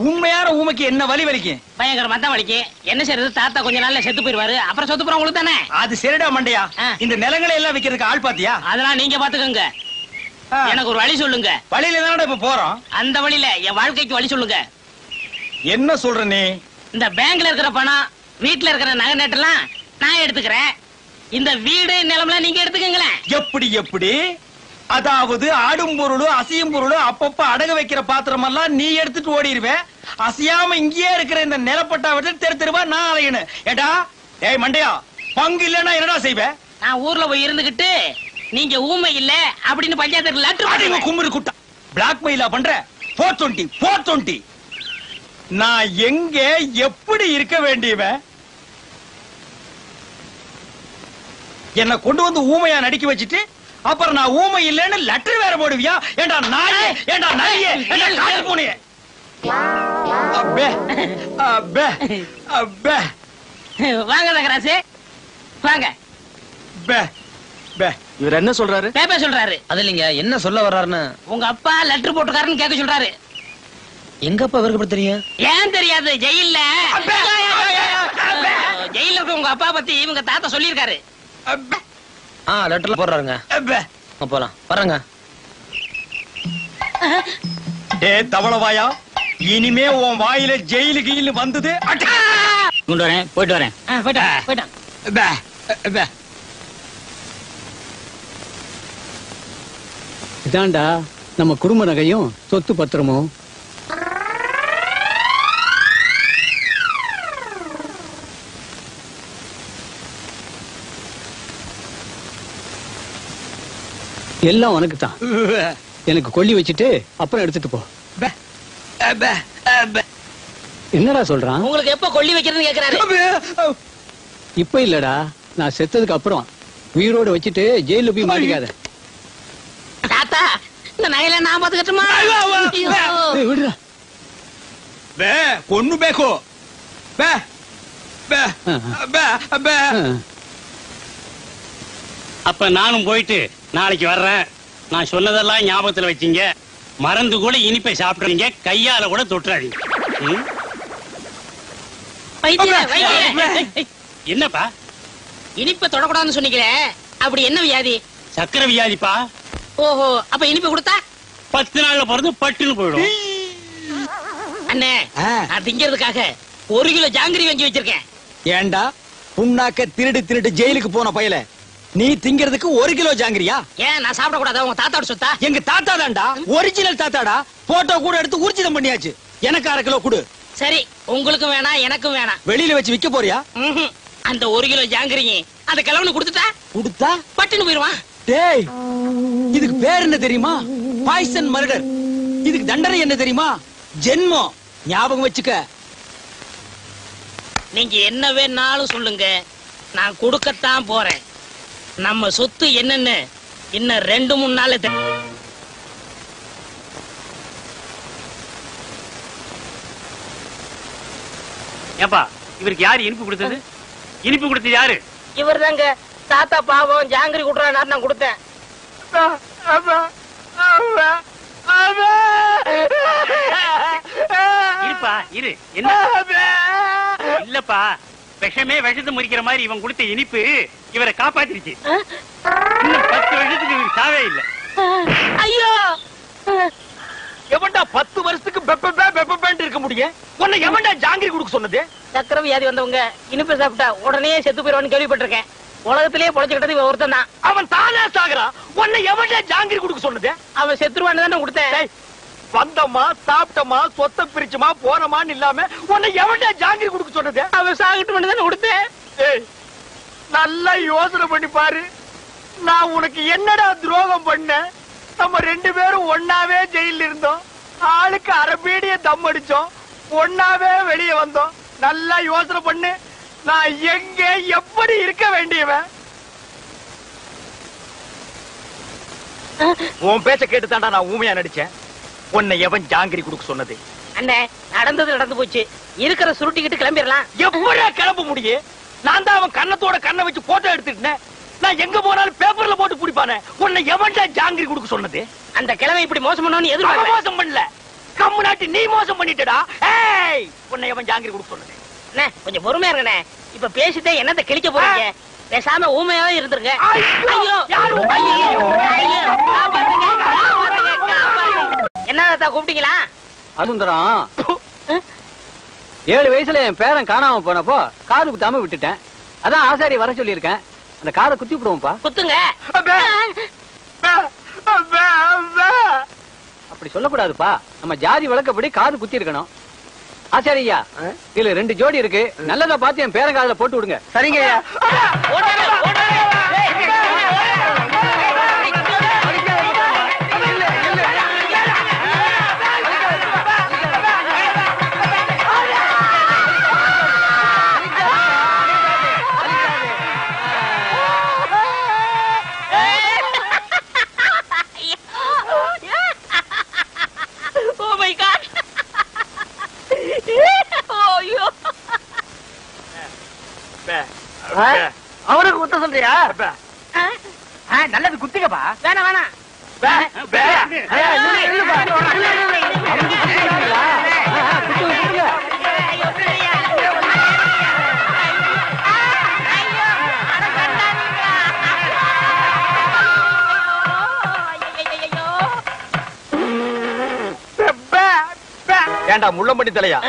உண்மையான ஊமைக்கு என்ன வலி வலிக்கும்? பயங்கரமா தான் வலிக்கு. என்ன செய்யறது, தாத்தா கொஞ்ச நாள்ல செத்து போயிருவாரு, அப்புறம் சொத்து போற உங்களுக்கு தானே. அது சரிடா மண்டையா, இந்த நிலங்களை எல்லாம் விக்கிறதுக்கு ஆள் பாத்தியா? அதெல்லாம் நீங்க பாத்துக்கோங்க, எனக்கு ஒரு வழி சொல்லுங்க. வழியில தானடா இப்ப போறோம். அந்த வழியில என் வாழ்க்கைக்கு வழி சொல்லுங்க. என்ன சொல்ற நீ? இந்த பேங்க்ல இருக்கிற பணம், வீட்டுல இருக்கிற நகை நட்டெல்லாம் நான் எடுத்துக்கிறேன், இந்த வீடு நிலம்லாம் நீங்க எடுத்துக்கங்களேன். எப்படி எப்படி? அதாவது ஆடும் பொருளும் அசையும் பொருளும் அப்பப்ப அடக வைக்கிற பாத்திரம் எல்லாம் நீ எடுத்துட்டு ஓடிடுவேன், அசையாம இங்கேயே இருக்கிற இந்த நிலப்பட்டா விட்டு தெரு தெருவா நான் அலையணும். ஏடா ஏய் மண்டையா, பங்கு இல்லன்னா என்னடா செய்வேன்? நான் ஊர்ல போய் இருந்துகிட்டு நீங்க ஊமை இல்ல அப்படின்னு பஞ்சாயத்து லெட்டர் கும்பிடு குட்டா பிளாக் மெயிலா பண்ற. 420 நான் எங்க எப்படி இருக்க வேண்டியவன்? என்ன கொண்டு வந்து ஊமையா நடிக்க வச்சுட்டு அப்புறம் நான் ஊமை இல்லன்னு லெட்டர் வேற போடுவியா? ஏண்டா நாயே, ஏண்டா நாயே, ஏண்டா காட்டு பூனையே. அப்பே அப்பே அப்பே வாங்க தகராசு வாங்க. பே பே இவர் என்ன சொல்றாரு? பேப்பர் சொல்றாரு. அது இல்லைங்க, என்ன சொல்ல வர்றாருன்னு. உங்க அப்பா லெட்டர் போட்டுக்காருன்னு கேட்க சொல்றாரு. எங்க அப்பா இவருக்கு எப்படி தெரியும்? ஏன் தெரியாது, ஜெயில்ல ஜெயில இருக்க உங்க அப்பா பத்தி இவங்க தாத்தா சொல்லியிருக்காரு. லெட்டர்ல போடுறாருங்க. போலாம் வர்றங்க. டே தவளவாயா, இனிமே உன் வாயில ஜெயிலு கீழ் வந்தது கொண்டு வரேன், போயிட்டு வரேன். போயிட்டான். இதாண்டா நம்ம குடும்ப நகையும் சொத்து பத்திரமும். எல்லாம் உனக்கு தான். எனக்கு கொல்லி வச்சுட்டு அப்புறம் எடுத்துட்டு போ. என்னடா சொல்றான்? உங்களுக்கு எப்ப கொல்லி வைக்கிறதுன்னு கேக்குறாரு. இப்ப இல்லடா, நான் செத்ததுக்கு அப்புறம் உயிரோட வச்சுட்டு ஜெயில போய் மாட்டிக்காத. தாத்தா, இந்த நகையில நான் பாத்துக்கட்டுமா? விடுறா. பொண்ணு பேக்கோ அப்ப நானும் போயிட்டு நாளைக்கு வர்றேன். நான் சொன்னதெல்லாம் ஞாபகத்துல வச்சீங்க. மறந்து கூட இனிப்பை சாப்பிடுறீங்க, கையால கூட தொட்டுறாதீங்க. என்னப்பா இனிப்ப தொடக்கூடாதுன்னு சொன்னீங்களே, அப்படி என்ன வியாதி? சக்கரை வியாதிப்பா. ஓஹோ, அப்ப இனிப்பு கொடுத்தா 10 நாள்ல பிறந்து பட்டுன்னு போயிடும். அண்ணே, நான் திங்கிறதுக்காக 1 கிலோ ஜாங்கிரி வாங்கி வச்சிருக்கேன். ஏண்டா புண்ணாக்க திருடு ஜெயிலுக்கு போன பயல, நீ திங்கிறதுக்கு 1 கிலோ ஜாங்கிரியா? ஏன் நான் சாப்பிட கூடாதா? உங்க தாத்தாவோட சொத்தா? எங்க தாத்தா தான்டா, ஒரிஜினல் தாத்தாடா. போட்டோ கூட எடுத்து ஊர்ஜிதம் பண்ணியாச்சு. எனக்கு 1/2 கிலோ கொடு. சரி, உங்களுக்கும் வேணாம் எனக்கும் வேணாம். வெளியில வச்சு விக்க போறியா? அந்த 1 கிலோ ஜாங்கிரியும் அந்த கிழவனு கொடுத்தா பட்டுன்னு போயிருவான். டேய், இதுக்கு பேர் என்ன தெரியுமா? Poison murder. இதுக்கு தண்டனை என்ன தெரியுமா? ஜென்மம். ஞாபகம் வச்சுக்க. நீங்க என்ன வேணாலும் சொல்லுங்க, நான் கொடுக்கத்தான் போறேன். நம்ம சொத்து என்னன்னு இன்னும் 2-3 நாள். ஏப்பா, இவருக்கு யாரு இனிப்பு கொடுத்தது? இனிப்பு கொடுத்தது யாரு? இவர் தாங்க. தாத்தா பாவம் ஜாங்கிரி குடுறாரு, நான் கொடுத்தேன். இருப்பா இரு. என்ன இல்லப்பா, விஷமே விஷத்தை முறிக்கிற மாதிரி இவன் கொடுத்த இனிப்பு இவரை காப்பாத்திருச்சு. இன்னும் 10 வருஷத்துக்கு இவருக்கு சாவே இல்ல. ஐயோ, எவன்டா 10 வருஷத்துக்கு பெப்பேன்ட்டு இருக்க முடியும்? உன்னை எவன்டா ஜாங்கிரி கொடுக்க சொன்னது? சக்கரை வியாதி வந்தவங்க இனிப்பு சாப்பிட்டா உடனே செத்து போயிடுவான்னு கேள்விப்பட்டிருக்கேன். உலகத்திலேயே பொழைச்சுக்கிட்டது இவன் ஒருத்தன் தான். அவன் தானே சாகுறான். உன்னை எவன்டா ஜாங்கிரி கொடுக்க சொன்னது? அவன் செத்துருவான்னு தானே கொடுத்தேன். வந்தமா சாப்பிட்டமா சொத்தை பிரிச்சுமா போனமான்னு இல்லாம உன்னை எவன்டா ஜாங்கிரி கொடுக்க சொன்னது? அவன் சாகிட்டு தானே கொடுத்தேன். நல்லா யோசனை பண்ணி பாரு. நான் உனக்கு என்னடா துரோகம் பண்ண? நம்ம 2 பேரும் ஒன்னாவே ஜெயில இருந்தோம். ஆளுக்கு அரபீடிய தம் அடிச்சோம். ஒன்னாவே வெளியே வந்தோம். நல்லா யோசனை பண்ணு. நான் எங்க எப்படி இருக்க வேண்டியவன்? உன் பேச்ச கேட்டுதான்டா நான் ஊமையா நடிச்சேன். உன்னை எவன் ஜாங்கிரி கொடுக்க சொன்னது? அண்ணே, நடந்தது நடந்து போச்சு. இருக்கிற சுருட்டிக்கிட்டு கிளம்பிடலாம். எப்படியா கிளம்ப முடியும்? நான் தான் அவன் கண்ணத்தோட கண்ணை வச்சு போட்டோ எடுத்துட்டேன். நான் எங்க போனாலும் பேப்பர்ல போட்டு குடிப்பானே. உன்னை எவன்டா ஜாங்கிரி கொடுக்க சொன்னது? அந்த கிழமை இப்படி மோசம் பண்ணணும்னு எதிர்பார்க்க. மோசம் பண்ணல, கம்மு நாட்டி நீ மோசம் பண்ணிட்டடா. ஏய், உன்னை எவன் ஜாங்கிரி கொடுக்க சொன்னது? அண்ணே, கொஞ்சம் பொறுமையா இருங்கண்ணே. இப்ப பேசிட்டே என்னத்தை கிழிக்க போறீங்க? பேசாம ஊமையாவே இருந்துருங்க. என்ன கூப்பிட்டீங்களா? அதுந்தரம் 7 வயசுல என் பேரன் காணாம போனப்போ காது குத்தாம விட்டுட்டேன். அதான் ஆசாரி வர சொல்லியிருக்கேன். அந்த காதை குத்தி விடுவோம்ப்பா. குத்துங்க. அப்படி சொல்லக்கூடாதுப்பா. நம்ம ஜாதி வழக்கப்படி காது குத்தி இருக்கணும். ஆசாரியா, இதுல 2 ஜோடி இருக்கு. நல்லதா பார்த்து என் பேரன் காதுல போட்டு விடுங்க. சரிங்க ஐயா. அவருக்கு குத்த சொல்றியா? நல்லது குத்துங்கப்பா. வேணாம் வேணாம். ஏண்டா முள்ளம்பட்டி தலையா,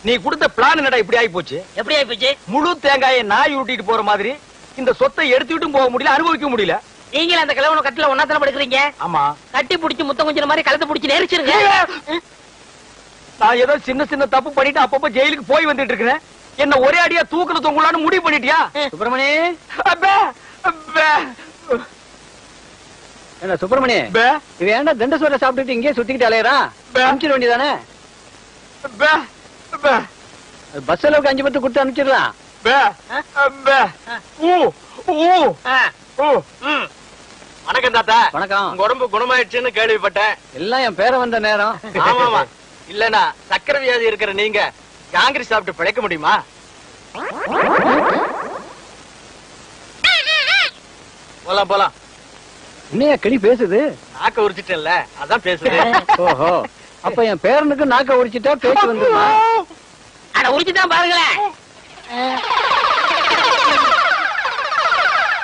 நீ கொடுத்த பிளான் என்னடா இப்படி ஆகி போச்சு? எப்படி ஆகி போச்சு? முழு தேங்காயை நாய் உருட்டிட்டு போற மாதிரி இந்த சொத்தை எடுத்துக்கிட்டும் போக முடியல, அனுபவிக்க முடியல. நீங்களும் அந்த கிழவன கட்டில ஒன்னாத்தான படுக்கிறீங்க. ஆமா, கட்டி புடிச்சு முத்தம் கொஞ்சம் மாதிரி கலத்தை புடிச்சு நெரிச்சிருங்க. நான் ஏதோ சின்ன சின்ன தப்பு பண்ணிட்டு அப்பப்ப ஜெயிலுக்கு போய் வந்துட்டு இருக்கிறேன். என்ன ஒரே அடியா தூக்குல தொங்கலான்னு முடிவு பண்ணிட்டியா? சுப்பிரமணி, என்ன சுப்பிரமணி, இவன் ஏன்டா தண்டசோரை சாப்பிட்டுட்டு இங்கே சுத்திக்கிட்டு அலையறான்? அனுப்பிச்சிட வேண்டியதானே? பஸ் அளவுக்கு 5 பத்து கொடுத்து அனுப்பிச்சிடலாம். வணக்கம் தாத்தா. வணக்கம். உங்க உடம்பு குணமாயிடுச்சுன்னு கேள்விப்பட்டேன். எல்லாம் என் பேரை வந்த நேரம். ஆமாமா. இல்லனா சக்கரை வியாதி இருக்கிற நீங்க காங்கிரி சாப்பிட்டு பிழைக்க முடியுமா? போலாம் போலாம். இன்னையா கிளி பேசுது? நாக்க உரிச்சிட்டேன்ல, அதான் பேசுது. ஓஹோ, அப்ப என் பேரனுக்கு நாக்க உரிச்சிட்டா பேச்சு வந்துருமா? அட உரிச்சுதான் பாருங்களேன்.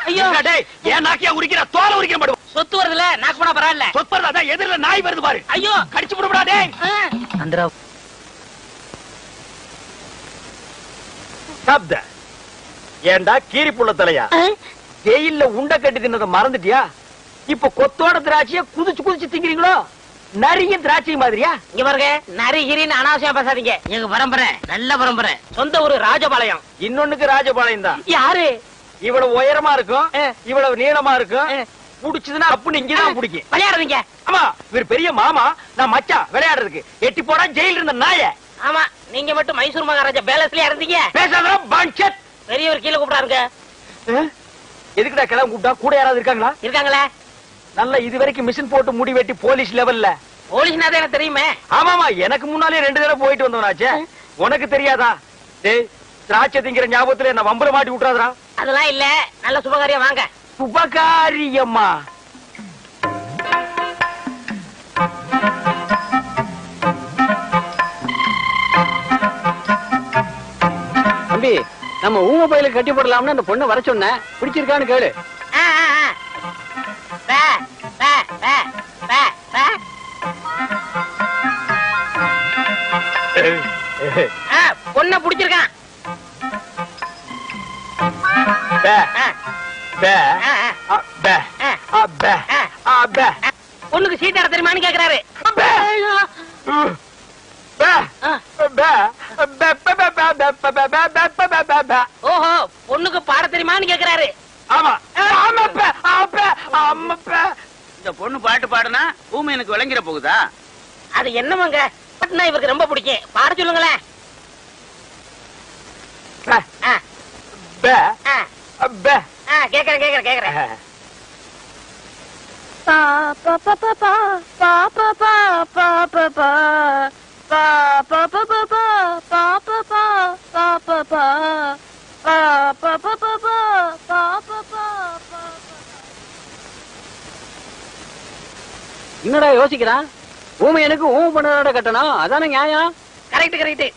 ஐயோ டேய், ஏன் நாக்கியா உரிக்கிற? தோலை உரிக்க மாட்டோம். சொத்து வருதுல, நாக்கு போனா பரவாயில்ல. சொத்து வருதா? எதிரில நாய் வருது பாரு. ஐயோ கடிச்சு விடுடா டேய். அந்தரா சாப்த. ஏண்டா கீரி புள்ள தலையா? ஜெயில்ல உண்ட கட்டி தின்னத மறந்துட்டியா? இப்ப கொத்தோட திராட்சைய குதிச்சு குதிச்சு திங்கிறீங்களோ? நரியும் திராட்சை மாதிரியா? இங்க பாருங்க, நரிகிரின்னு அனாவசியமா பேசாதீங்க. எங்க பரம்பரை நல்ல பரம்பரை. சொந்த ஊரு ராஜபாளையம். இன்னொன்னுக்கு ராஜபாளையம் தான். யாரு? இவ்வளவு உயரமா இருக்கும், இவ்வளவு நீளமா இருக்கும். புடிச்சதுன்னா அப்படின்னு இங்கதான் பிடிக்கும். விளையாடுறீங்க? ஆமா, இவர் பெரிய மாமா, நான் மச்சான் விளையாடுறதுக்கு. எட்டி போடா ஜெயில இருந்த நாய. ஆமா, நீங்க மட்டும் மைசூர் மகாராஜா பேலஸ்லயா இருந்தீங்க. பேசாத பஞ்சத். பெரியவர் கீழே கூப்பிடாருங்க. எதுக்குடா கிளம்ப கூப்பிட்டா? கூட யாராவது இருக்காங்களா? இருக்காங்களே. நல்ல இது வரைக்கும் மிஷின் போட்டு முடி வெட்டி போலீஸ் லெவல்ல. போலீஸ்னா தான் எனக்கு தெரியுமே. ஆமாமா, எனக்கு முன்னாலே 2 தடவை போயிட்டு வந்தவனாச்சே. உனக்கு தெரியாதா? டேய், திராட்சை திங்கிற ஞாபகத்துல என்ன வம்பல மாட்டி விட்டுறாதடா. அதெல்லாம் இல்ல, நல்ல சுபகாரியம் வாங்க. சுபகாரியம்மா? தம்பி, நம்ம ஊம பையில கட்டி போடலாம்னு அந்த பொண்ணை வர சொன்னேன். பிடிச்சிருக்கான்னு கேளு. பொண்ண பிடிச்சிருக்கான். பொண்ணுக்கு சீட்டாட தெரியுமான்னு கேக்குறாரு. ஓஹோ, பொண்ணுக்கு பாட தெரியுமான்னு கேக்குறாரு. ஆமா. இந்த பொண்ணு பாட்டு பாடுனா ஊமை எனக்கு விளங்கிற போகுதா? அது என்னமாங்க, பாட்டுனா இவருக்கு ரொம்ப பிடிக்கும். பாட சொல்லுங்களேன். கேக்குறேன் கேக்குறேன் கேக்குறேன். என்னடா யோசிக்கிறான்? ஊமை எனக்கு ஊமை பண்ணதோட கட்டணும், அதானே நியாயம். Correct correct.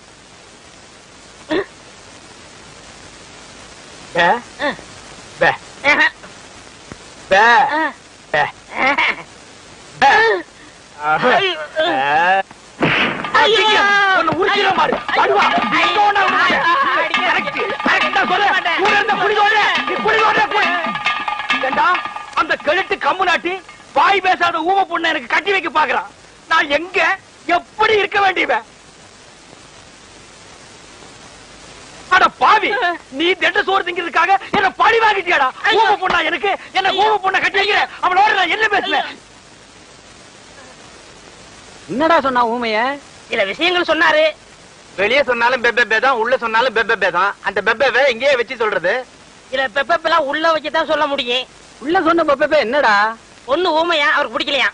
அந்த கழுத்து கம்பு நாட்டி வாய் பேசாத ஊம பொண்ணு எனக்கு கட்டி வைக்க பாக்குறான். நான் எங்க எப்படி இருக்க வேண்டியவன்? அட பாவி, நீ திட்ட சோறு திங்கிறதுக்காக என்ன பழி வாங்கிட்டியாடா? ஊம பொண்ணா எனக்கு? என்ன ஊம பொண்ணை கட்டி வைக்கிற? அவளோட நான் என்ன பேசுவேன்? என்னடா சொன்னா ஊமைய? சில விஷயங்கள் சொன்னாரு. வெளியே சொன்னாலும் பெப்பே தான், உள்ள சொன்னாலும் பெப்பே தான். அந்த பெப்பே இங்கேயே வச்சு சொல்றது. சில பெப்பெல்லாம் உள்ள வச்சுதான் சொல்ல முடியும். உள்ள சொன்ன பெப்பே என்னடா? பொண்ணு ஊமையா, அவருக்கு பிடிக்கலையா?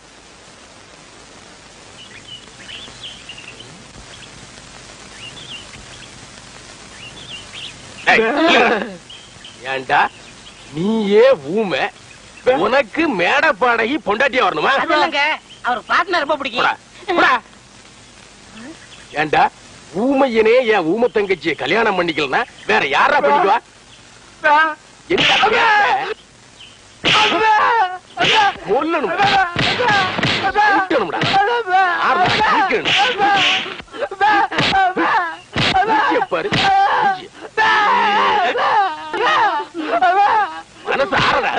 ஏண்டா நீயே ஊமை, உனக்கு மேட பாடகி பொண்டாட்டியா வரணுமா? இல்லங்க, அவருக்கு பாட்டுனா ரொம்ப பிடிக்கும். ஏண்டா ஊமையனே என் ஊம தங்கச்சியை கல்யாணம் பண்ணிக்கலன்னா வேற யாரா பண்ணிக்குவா? மனசு ஆறடா.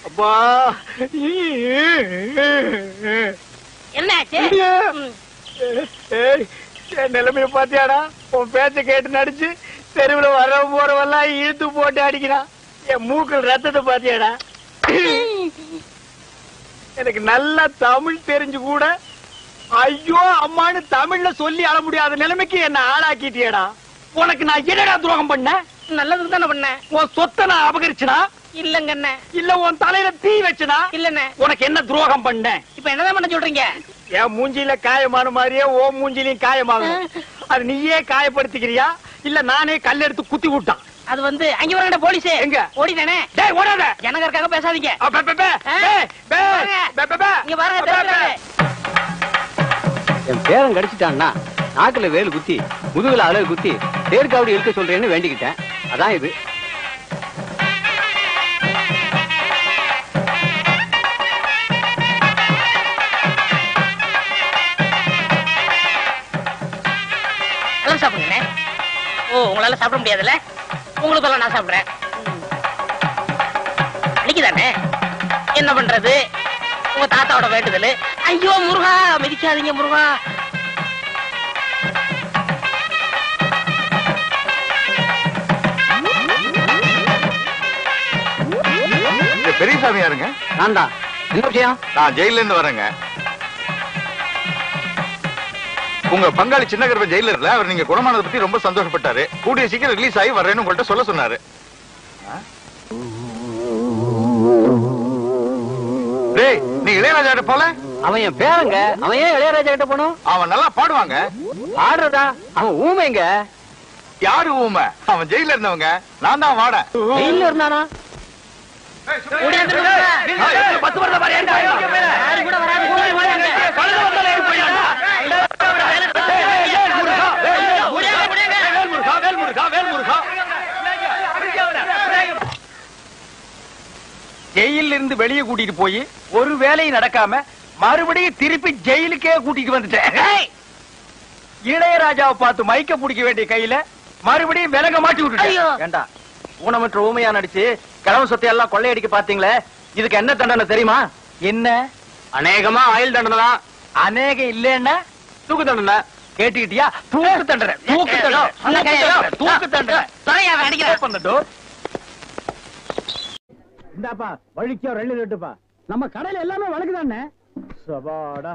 அப்பா என்னாச்சு? என் நிலைமைய பாத்தியாடா? உன் பேச்ச கேட்டு நடிச்சு தெருவுல வர போறவெல்லாம் இழுத்து போட்டு அடிக்கிறான். என் மூக்கள் ரத்தத்தை பாத்தியாடா? எனக்கு நல்லா தமிழ் தெரிஞ்சு கூட ஐயோ அம்மான்னு தமிழ்ல சொல்லி அழ முடியாத நிலைமைக்கு என்ன ஆளாக்கிட்டியடா. உனக்கு நான் என்னடா துரோகம் பண்ண? நல்லதுக்கு தானே பண்ணேன். உன் சொத்தை நான் அபகரிச்சனா? இல்லங்க அண்ணே. இல்ல உன் தலையில தீ வச்சனா? இல்லண்ணே. உனக்கு என்ன துரோகம் பண்ண? இப்ப என்னதான் பண்ண சொல்றீங்க? என் மூஞ்சில காயமான மாதிரியே ஓ மூஞ்சிலையும் காயமாகும். அது நீயே காயப்படுத்திக்கிறியா இல்ல நானே கல்லெடுத்து குத்தி விட்டான்? அது வந்து அங்க வரங்க போலீஸ். எங்க ஓடிதானே? டேய் ஓடாத. ஜனங்கருக்காக பேசாதீங்க. இங்க பாருங்க. என் பேரன் கடிச்சிட்டான்னா நாக்குல வேலு குத்தி முதுகுல அழகு குத்தி தேர்காவடி இழுக்க சொல்றேன்னு வேண்டிக்கிட்டேன். அதான் இது. சாப்பிடுங்க. ஓ உங்களால சாப்பிட முடியாதுல்ல, உங்களுக்கு நான் சாப்பிடுறேன். அன்னைக்குதானே என்ன பண்றது, உங்க தாத்தாவோட வேண்டுதல். ஐயோ முருகா மிதிக்காதீங்க முருகா. பெரியசாமி யாருங்க? நான் தான். என்ன விஷயம்? நான் ஜெயில இருந்து வரேங்க. உங்க பங்காளி சின்னகர்ப ஜெயில இருக்கல, அவர் நீங்க குணமானதை பத்தி ரொம்ப சந்தோஷப்பட்டாரு. கூடிய சீக்கிரம் ரிலீஸ் ஆகி வர்றேன்னு உங்கள்கிட்ட சொல்ல சொன்னாரு. டேய் நீ இளையராஜா கிட்ட போல? அவன் என் பேரங்க, அவன் ஏன் இளையராஜா கிட்ட போனோம்? அவன் நல்லா பாடுவாங்க. பாடுறதா? அவன் ஊமைங்க. யாரு ஊமை? அவன் ஜெயில இருந்தவங்க. நான் தான் வாட. ஜெயில இருந்தானா? 10 வருஷம் பாரு. யாரு கூட வராது. ஜெயில இருந்து வெளியே கூட்டிட்டு போய் ஒரு வேலையும் நடக்காம மறுபடியும் திருப்பி ஜெயிலுக்கே கூட்டிட்டு வந்துட்டேன். இளையராஜாவை பார்த்து மைக்க பிடிக்க வேண்டிய கையில மறுபடியும் விலக மாட்டி விட்டுட்டேன். ஏண்டா ஊனமற்ற ஊமையா நடிச்சு கிழமை சொத்தை எல்லாம் கொள்ளையடிக்க பாத்தீங்களே, இதுக்கு என்ன தண்டனை தெரியுமா? என்ன? அநேகமா ஆயுள் தண்டனை தான். அநேகம் இல்லன்னா தூக்கு தண்டனை. கேட்டுக்கிட்டியா? தூக்கு தண்டனை. தூக்கு தண்டனை. தூக்கு தண்டனை. இந்தாப்பா வழிக்கோ 2 ரெட்டுப்பா. நம்ம கடையில எல்லாமே வழக்குதானே. சபாடா.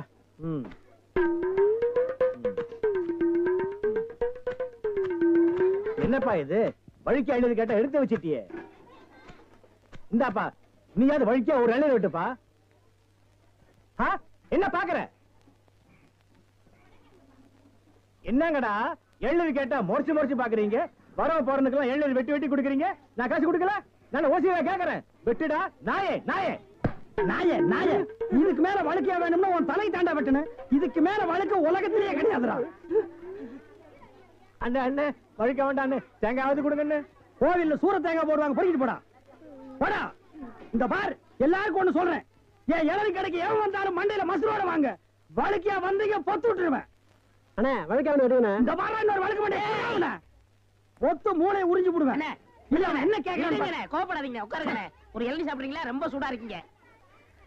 என்னப்பா இது வழிக்கு 50 கேட்டா எடுத்து வச்சிட்டியே. இந்தாப்பா நீயாவது வழிக்கோ ஒரு 2 ரெட்டுப்பா. என்ன பாக்குற? என்னங்கடா 70 கேட்டா முறைச்சு முறைச்சு பாக்குறீங்க. வரவ போறதுக்கெல்லாம் 70 வெட்டி வெட்டி கொடுக்குறீங்க. நான் காசு கொடுக்கல. நான் ஓசியா கேக்குறேன். வெட்டுடா நாயே நாயே நாயே நாயே. இதுக்கு மேல வழக்கியா வேணும்னா உன் தலை தாண்டா வெட்டணும். இதுக்கு மேல வழக்கு உலகத்திலேயே கிடையாதுடா. அண்ணே அண்ணே வழிக்க வேண்டாம் அண்ணே. தேங்காவது கொடுங்க. கோவில்ல சூர தேங்காய் போடுவாங்க. பொறிக்கிட்டு போடா போடா. இந்த பார் எல்லாருக்கும் ஒண்ணு சொல்றேன். ஏன் இளநீ கடைக்கு எவன் வந்தாலும் மண்டையில மசுரோட வாங்க. வழக்கியா வந்தீங்க பொத்து விட்டுருவேன். அண்ணே வழக்கா இந்த பாரு இன்னொரு வழக்கு மாட்டேன். பொத்து மூளை உறிஞ்சு போடுவேன். என்ன கேக்குறீங்க? கோபப்படாதீங்க, உட்காருங்க. ஒரு இளநீ சாப்பிடுறீங்களா? ரொம்ப சூடா இருக்கீங்க.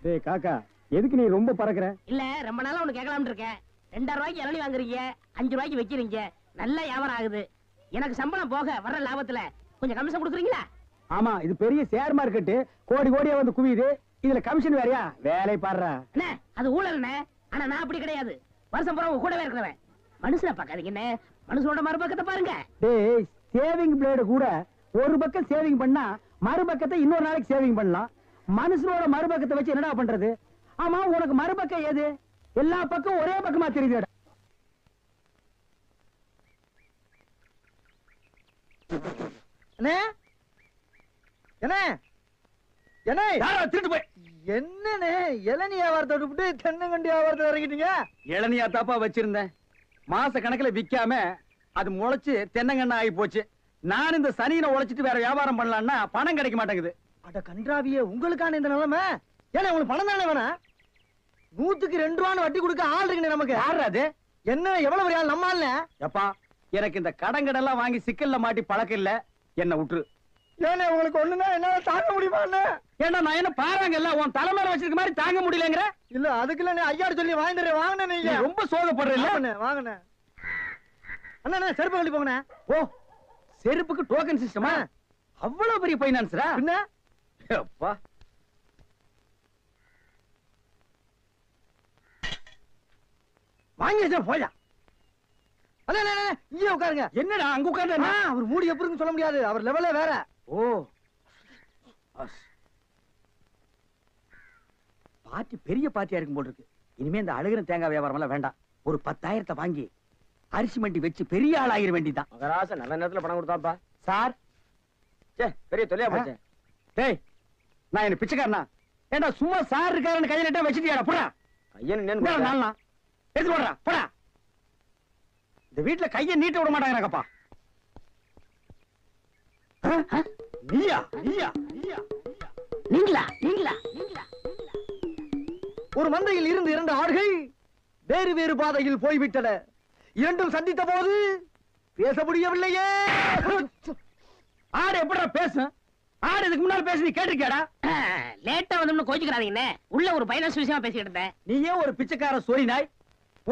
டேய் காக்கா எதுக்கு நீ ரொம்ப பறக்குற? இல்ல ரொம்ப நாளா ஒண்ணு கேட்கலாம்னு இருக்கேன். 2000 ரூபாய்க்கு இளநீ வாங்குறீங்க, 5 ரூபாய்க்கு வைக்கிறீங்க. நல்ல வியாபாரம் ஆகுது. எனக்கு சம்பளம் போக வர்ற லாபத்துல கொஞ்சம் கமிஷன் கொடுக்குறீங்களா? ஆமா இது பெரிய ஷேர் மார்க்கெட். கோடி கோடியா வந்து குவியுது. இதுல கமிஷன் வேறயா? வேலை பாடுறா. அண்ணே அது ஊழல்ண்ணே. ஆனா நான் அப்படி கிடையாது. வருஷம் பூரா கூடவே இருக்கிறவன். மனுஷனை பார்க்காதீங்க அண்ணே, மனுஷனோட மறுபக்கத்தை பாருங்க. டேய் சேவிங் பிளேடு கூட ஒரு பக்கம் சேவிங் பண்ணா மறுபக்கத்தை இன்னொரு நாளைக்கு சேவிங் பண்ணலாம். மனுஷனோட மறுபக்கத்தை வச்சு என்னடா பண்றது? ஆமா உனக்கு மறுபக்கம் ஏது? எல்லா பக்கம் ஒரே பக்கமா தெரியுது. என்ன திருட்டு போய் என்னன்னு இளநீ வியாபாரத்தை விட்டு தென்னங்கண்டி வியாபாரத்தை இறங்கிட்டீங்க? இளநியா தாப்பா வச்சிருந்தேன். மாச கணக்குல விக்காம அது முளைச்சு தென்னங்கண்ணா ஆகி போச்சு. நான் இந்த சனியில உழைச்சிட்டு வேற வியாபாரம் பண்ணலாம்னா பணம் கிடைக்க மாட்டேங்குது. அட கன்றாவியே, உங்களுக்கான இந்த நிலைமை. ஏன்னா உங்களுக்கு பணம் தானே வேணா? 100க்கு 2 ரூபான்னு வட்டி கொடுக்க ஆள் இருக்கு நமக்கு. யாரு அது? என்ன எவ்வளவு பெரிய ஆள்? நம்ம ஆள். எப்பா எனக்கு இந்த கடங்கடெல்லாம் வாங்கி சிக்கல்ல மாட்டி பழக்கம் இல்ல. என்ன விட்டுரு. ஏன்னா உங்களுக்கு ஒண்ணுன்னா என்னால தாங்க முடியுமா? ஏன்னா நான் என்ன பாருங்கல்ல உன் தலைமையில வச்சிருக்க மாதிரி தாங்க முடியலங்கிற. இல்ல அதுக்குள்ள நீ ஐயாரு சொல்லி வாங்கிடுறேன். வாங்கினேன். நீங்க ரொம்ப சோகப்படுறீல்ல. வாங்கினேன். அண்ணா செருப்பு கழட்டி போங்கண்ணே. ஓ செருப்புக்கு டோக்கன் சிஸ்டமா? அவ்வளவு பெரிய பைனான்ஸ்ரா? என்ன அப்பா வாங்கி போயா இங்கே உட்காருங்க. என்னடா அங்க உட்கார்ந்து அவர் மூடி எப்படி சொல்ல முடியாது, அவர் லெவலே வேற. ஓ பாட்டி பெரிய பாட்டியா இருக்கும் போல் இருக்கு. இனிமே இந்த அழுகிற தேங்காய் வியாபாரம் எல்லாம் வேண்டாம். ஒரு 10,000 வாங்கி அரிசி மண்டி வச்சு பெரிய ஆள் ஆகிற வேண்டிதான். மகராச நல்ல நேரத்துல பணம் கொடுத்தாப்பா சார். பெரிய தொல்லையா போச்சு. டேய் நான் என்ன பிச்சைக்காரனா? ஏண்டா சும்மா சார் இருக்காருன்னு கையில நட்டா வச்சிட்டியாடா? போடா கையன் நாளா எடுத்து போடுறா போடா. இந்த வீட்டுல கையை நீட்ட விட மாட்டாங்கப்பா. நீயா நீயா நீயா நீங்களா நீங்களா நீங்களா? ஒரு மந்தையில் இருந்து 2 ஆடுகள் வேறு வேறு பாதையில் போய்விட்டன. இரண்டும் சந்தித்த போது பேச முடியவில்லையே. ஆடு எப்படா பேசும்? ஆடு இதுக்கு முன்னால பேசி நீ கேட்டிருக்கியாடா? லேட்டா வந்து கோச்சுக்கிறாதீங்கண்ணே. உள்ள ஒரு பைனான்ஸ் விஷயமா பேசிக்கிட்டு இருந்தேன். நீயே ஒரு பிச்சைக்கார சொறி நாய்.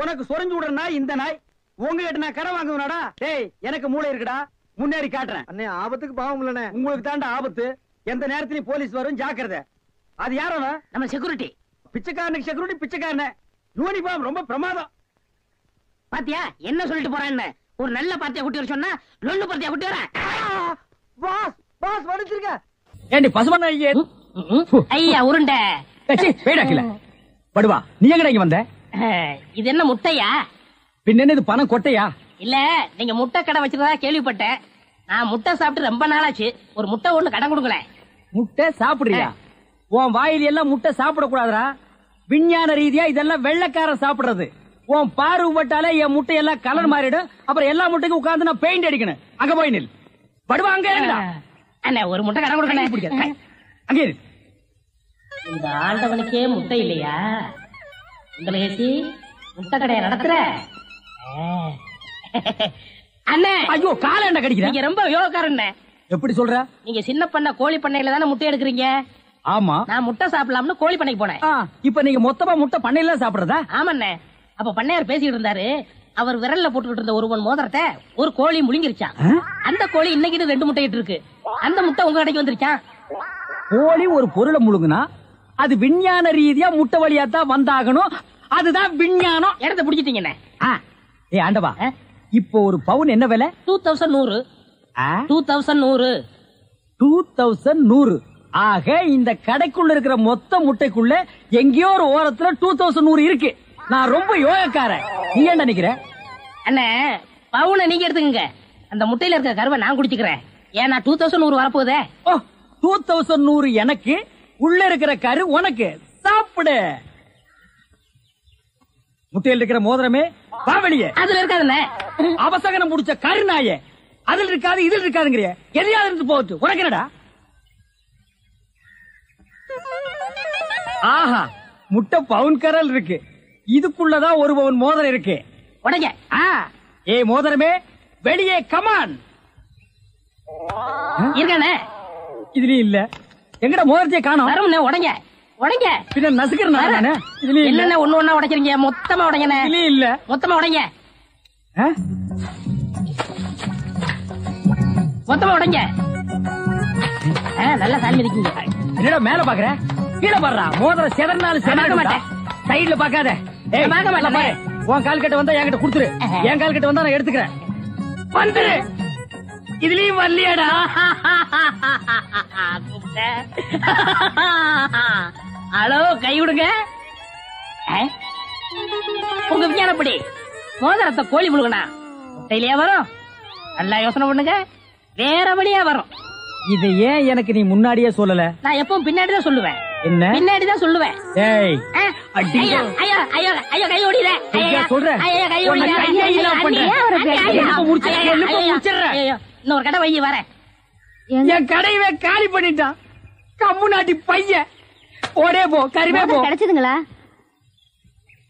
உனக்கு சொரிஞ்சு விடுற நாய் இந்த நாய். உங்ககிட்ட நான் கடன் வாங்குவனாடா? டேய் எனக்கு மூளை இருக்குடா, முன்னேறி காட்டுறேன். அண்ணே ஆபத்துக்கு பாவம் இல்லனே. உங்களுக்கு தாண்டா ஆபத்து. எந்த நேரத்திலயும் போலீஸ் வரும், ஜாக்கிரதை. அது யாரோ? நம்ம செக்யூரிட்டி. பிச்சைக்காரனுக்கு செக்யூரிட்டி பிச்சைக்காரனே. யூனிஃபார்ம் ரொம்ப பிரமாதம். பாத்தியா என்ன சொல்லிட்டு போறான்னு? ஒரு நல்ல பார்ட்டியா கூட்டி வர சொன்னா லொல்லு பார்ட்டியா கூட்டி வர. பாஸ் பாஸ் வடிச்சிருக்க. ஏண்டி பசுமண்ண ஐயா? ஐயா உருண்டை. வேடாக்கல படுவா. நீ எங்கடா இங்க வந்த? இது என்ன முட்டையா? பின்ன இது பணம் கொட்டையா? இல்ல நீங்க முட்டை கடை வச்சிருந்தா கேள்விப்பட்டேன். நான் முட்டை சாப்பிட்டு ரொம்ப நாளாச்சு. ஒரு முட்டை ஒண்ணு கடன் கொடுங்களேன். முட்டை சாப்பிடுறியா? உன் வாயில எல்லாம் முட்டை சாப்பிட கூடாதுடா. விஞ்ஞான ரீதியா இதெல்லாம் வெள்ளைக்காரன் சாப்பிடுறது. உன் பார்வை பட்டாலே என் முட்டை எல்லாம் கலர் மாறிடும். அப்புறம் எல்லா முட்டைக்கும் உட்கார்ந்து நான் பெயிண்ட் அடிக்கணும். அங்க போய் நில். படுவா அங்க அண்ணா ஒரு முட்டை கடன் கொடுக்கணும். அங்கே இந்த ஆண்டவனுக்கே முட்டை இல்லையா? உங்களுக்கு முட்டை கடையை நடத்துற அண்ணே. ஐயோ கால என்ன கடிக்கிற? நீங்க ரொம்ப யோகக்காரன். எப்படி சொல்ற? நீங்க சின்ன பண்ண கோழி பண்ணையில தானே முட்டை எடுக்கிறீங்க? ஆமா. நான் முட்டை சாப்பிடலாம்னு கோழி பண்ணைக்கு போனேன். இப்ப நீங்க மொத்தமா முட்டை பண்ணையில சாப்பிடுறதா? ஆமாண்ணே. அப்ப பண்ணையார் பேசிட்டு இருந்தாரு. அவர் விரல்ல போட்டுக்கிட்டு இருந்த ஒரு மோதிரத்தை ஒரு கோழி முழுங்கிருச்சான். அந்த கோழி இன்னைக்கு 2 முட்டை இட்டு இருக்கு. அந்த முட்டை உங்க கடைக்கு வந்துருச்சான். கோழி ஒரு பொருளை முழுங்குனா அது விஞ்ஞான ரீதியா முட்டை வழியா தான் வந்தாகணும். அதுதான் விஞ்ஞானம். இடத்த பிடிச்சிட்டீங்கண்ணே. ஏ ஆண்டவா, இப்போ ஒரு பவுன் என்ன விலை? 2100. 2100. 2100. ஆக இந்த கடைக்குள்ள இருக்கிற மொத்த முட்டைக்குள்ள எங்கேயோ ஒரு ஓரத்துல 2100 இருக்கு. நான் ரொம்ப யோகக்காரன். நீ என்ன நினைக்கிற? அண்ணே பவுனை நீங்க எடுத்துக்கங்க. அந்த முட்டையில இருக்க கருவை நான் குடிச்சுக்கிறேன். ஏன்னா 2100 வரப்போதே. 2100 எனக்கு, உள்ள இருக்கிற கரு உனக்கு. சாப்பிடு. முட்டையில் இருக்கிற மோதிரமே வா வெளியே. அதுல இருக்காதுண்ணே. அவசகனம் முடிச்ச கரு நாயே. அதுல இருக்காது இதுல இருக்காதுங்கிறிய. எதையாவது இருந்து போட்டு உனக்கு என்னடா? ஆஹா, முட்டை பவுன் கரல் இருக்கு. இதுக்குள்ளதான் ஒரு பவுன் மோதிரம் இருக்கு. உடைங்க. ஏ மோதிரமே வெளியே கமான். இருக்கானே இதுலயும் இல்ல. எங்கட மோதிரத்தையே காணோம். வரும்ண்ணே. உடைங்க உடைங்க. பின்ன நசுக்கிறேன். இதுலயும் இல்ல. ஒண்ணு ஒண்ணா உடைக்கிறீங்க. மொத்தமா உடைங்கண்ணே. இதுலயும் இல்ல. மொத்தமா உடைங்க. மொத்தமா உடைங்க. நல்லா சாமி இருக்கீங்க. என்னடா மேல பாக்குற? கீழே பாடுறா. மோதிரம் செதறினாலும் செதற மாட்டேன். சைடுல பாக்காத. உன் கால் கட்ட வந்தா என்கிட்ட குடுத்துரு. என் கால் கட்ட வந்தா நான் எடுத்துக்கிறேன். வந்துரு. இதுலயும் வரலையாடா? ஹலோ, கை விடுங்க. உங்க விஞ்ஞானப்படி மோதிரத்தை கோழி முழுகனா முட்டையிலேயே வரும். நல்லா யோசனை பண்ணுங்க. வேற வழியா வரும். இதை ஏன் எனக்கு நீ முன்னாடியே சொல்லல? நான் எப்பவும் பின்னாடிதான் சொல்லுவேன். என்ன? பின்னாடிதான் சொல்லுவேன். ஏய் ஐயா ஐயா ஐயா ஐயா கை ஓடிற. ஐயா சொல்றேன். ஐயா கை ஓடிற. இன்னொரு கடை வை வரேன். என் கடையவே காலி பண்ணிட்டான். கம்மு நாட்டி பையன். ஓடே போ. கறிவே போ. கிடைச்சதுங்களா?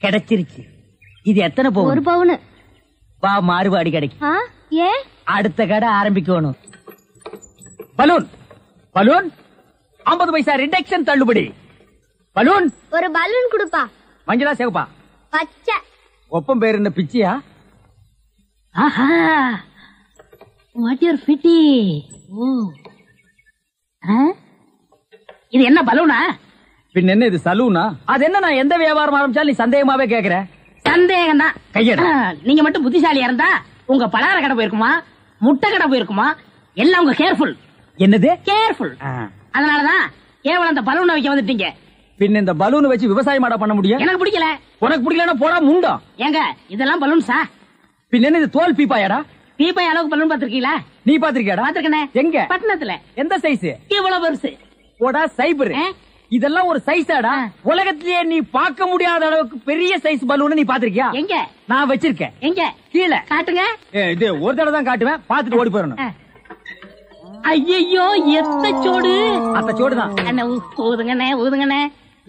கிடைச்சிருச்சு. இது எத்தனை பவுன்? 1 பவுன். வா மாறுபாடி கடைக்கு. ஏன்? அடுத்த கடை ஆரம்பிக்கணும். பலூன் பலூன் 50 பைசா ரிடக்ஷன் தள்ளுபடி. பலூன். ஒரு பலூன் கொடுப்பா. மஞ்சளா சேவப்பா? பச்சை. ஒப்பம் பேர் என்ன பிச்சியா? ஆஹா, வாட் யூர் ஃபிட்டி. இது என்ன பலூனா? பின்ன என்ன இது சலூனா? அது என்ன நான் எந்த வியாபாரம் ஆரம்பிச்சாலும் நீ சந்தேகமாவே கேக்குற. சந்தேகம் தான். கையெடு. நீங்க மட்டும் புத்திசாலியா இருந்தா உங்க பலகார கடை போயிருக்குமா, முட்டை கடை போயிருக்குமா, எல்லாம் உங்க கேர்ஃபுல். என்னது கேர்ஃபுல்? அதனாலதான் கேவலம் அந்த பலூனை வைக்க வந்துட்டீங்க. பின்ன இந்த பலூன் வச்சு விவசாயம் பண்ண முடியும்? எனக்கு பிடிக்கல. உனக்கு பிடிக்கலன்னா போடா முண்டா. ஏங்க இதெல்லாம் பலூன்ஸா? பின்ன என்ன இது தோல் பீப்பாயாடா? பீப்பாய் அளவுக்கு பலூன் பாத்திருக்கீங்களா? நீ பாத்திருக்கியாடா? பாத்திருக்கனே. எங்க? பட்டணத்துல. எந்த சைஸ்? இவ்வளவு பெருசு. போடா சைபர். இதெல்லாம் ஒரு சைஸாடா? உலகத்திலேயே நீ பார்க்க முடியாத அளவுக்கு பெரிய சைஸ் பலூன் நீ பாத்திருக்கியா? எங்க? நான் வச்சிருக்கேன். எங்க? கீழே காட்டுங்க. இது ஒரு தடவை தான் காட்டுவேன், பாத்துட்டு ஓடி போயிடணும். ஐயோ எத்த சோடு. அந்த சோடுதான். அண்ணே ஊதுங்கண்ணே ஊதுங்கண்ணே.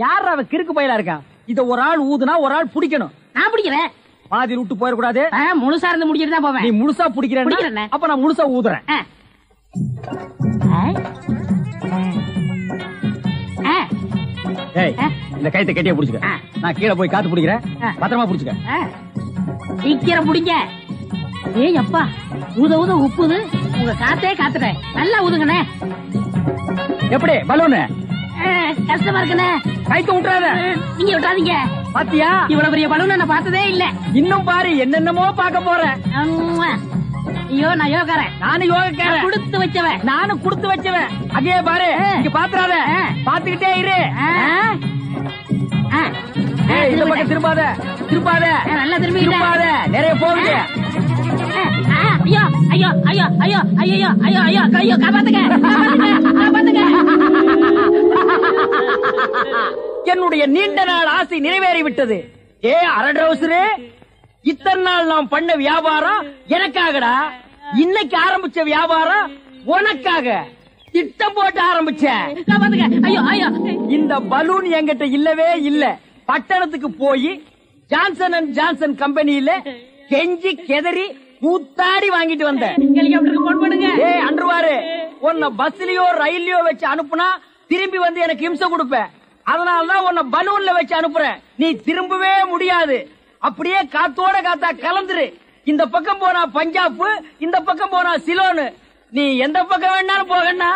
யார் அவ கிறுக்கு பயிலா இருக்கா? இத ஒரு ஆள் ஊதுனா ஒரு ஆள் பிடிக்கணும். நான் பிடிக்கிறேன். பாதி விட்டு போயிடக்கூடாது. முழுசா இருந்து முடிச்சிட்டு தான் போவேன். நீ முழுசா பிடிக்கிறேன், அப்ப நான் முழுசா ஊதுறேன். இந்த கைத்தை கட்டியா புடிச்சுக்க. நான் கீழே போய் காத்து பிடிக்கிறேன், பத்திரமா புடிச்சுக்க. சீக்கிரம் பிடிங்க. ஏய் அப்பா, ஊத ஊத உப்புது. உங்க காத்தே காத்துட்டேன். நல்லா ஊதுங்கண்ணே. எப்படி பலூனு? கஷ்டமா இருக்குண்ணே. கைத்த விட்டுறாத. நீங்க விட்டாதீங்க. பாத்தியா, இவ்வளவு பெரிய பலூன் நான் பார்த்ததே இல்ல. இன்னும் பாரு, என்னென்னமோ பார்க்க போறேன். ஐயோ நான் யோகாரன். நானும் யோகக்காரன். கொடுத்து வச்சவன். நானும் கொடுத்து வச்சவன். அங்கே பாரு, இங்க பாத்துறாத, பாத்துக்கிட்டே இரு. இந்த பக்கம் திரும்பாத, திரும்பாத. நல்லா திரும்பாத, நிறைய போகுது. ஐயோ ஐயோ ஐயோ ஐயோ ஐயோ ஐயோ ஐயோ ஐயோ காப்பாத்துங்க, காப்பாத்துங்க. என்னுடைய நீண்ட நாள் ஆசை நிறைவேறிவிட்டது. ஏ அரட்ரவுசரு, இத்தனை நாள் நாம் பண்ண வியாபாரம் எனக்காகடா. இன்னைக்கு ஆரம்பிச்ச வியாபாரம் உனக்காக. திட்டம் போட்டு ஆரம்பிச்சேன். ஐயோ ஐயோ. இந்த பலூன் என்கிட்ட இல்லவே இல்ல. பட்டணத்துக்கு போய் ஜான்சன் அண்ட் ஜான்சன் கம்பெனியில கெஞ்சி கெதறி கூத்தாடி வாங்கிட்டு வந்தேன். ஹெலிகாப்டருக்கு போன் பண்ணுங்க. ஏய் அன்றுவாரு, உன்னை பஸ்லயோ ரயில்லயோ வச்சு அனுப்புனா திரும்பி வந்து எனக்கு இம்சை கொடுப்பேன். அதனாலதான் உன்னை பலூன்ல வச்சு அனுப்புறேன். நீ திரும்பவே முடியாது. அப்படியே காத்தோட காத்தா கலந்துரு. இந்த பக்கம் போனா பஞ்சாப், இந்த பக்கம் போனா சிலோனு. நீ எந்த பக்கம் வேணாலும் போகண்ணா.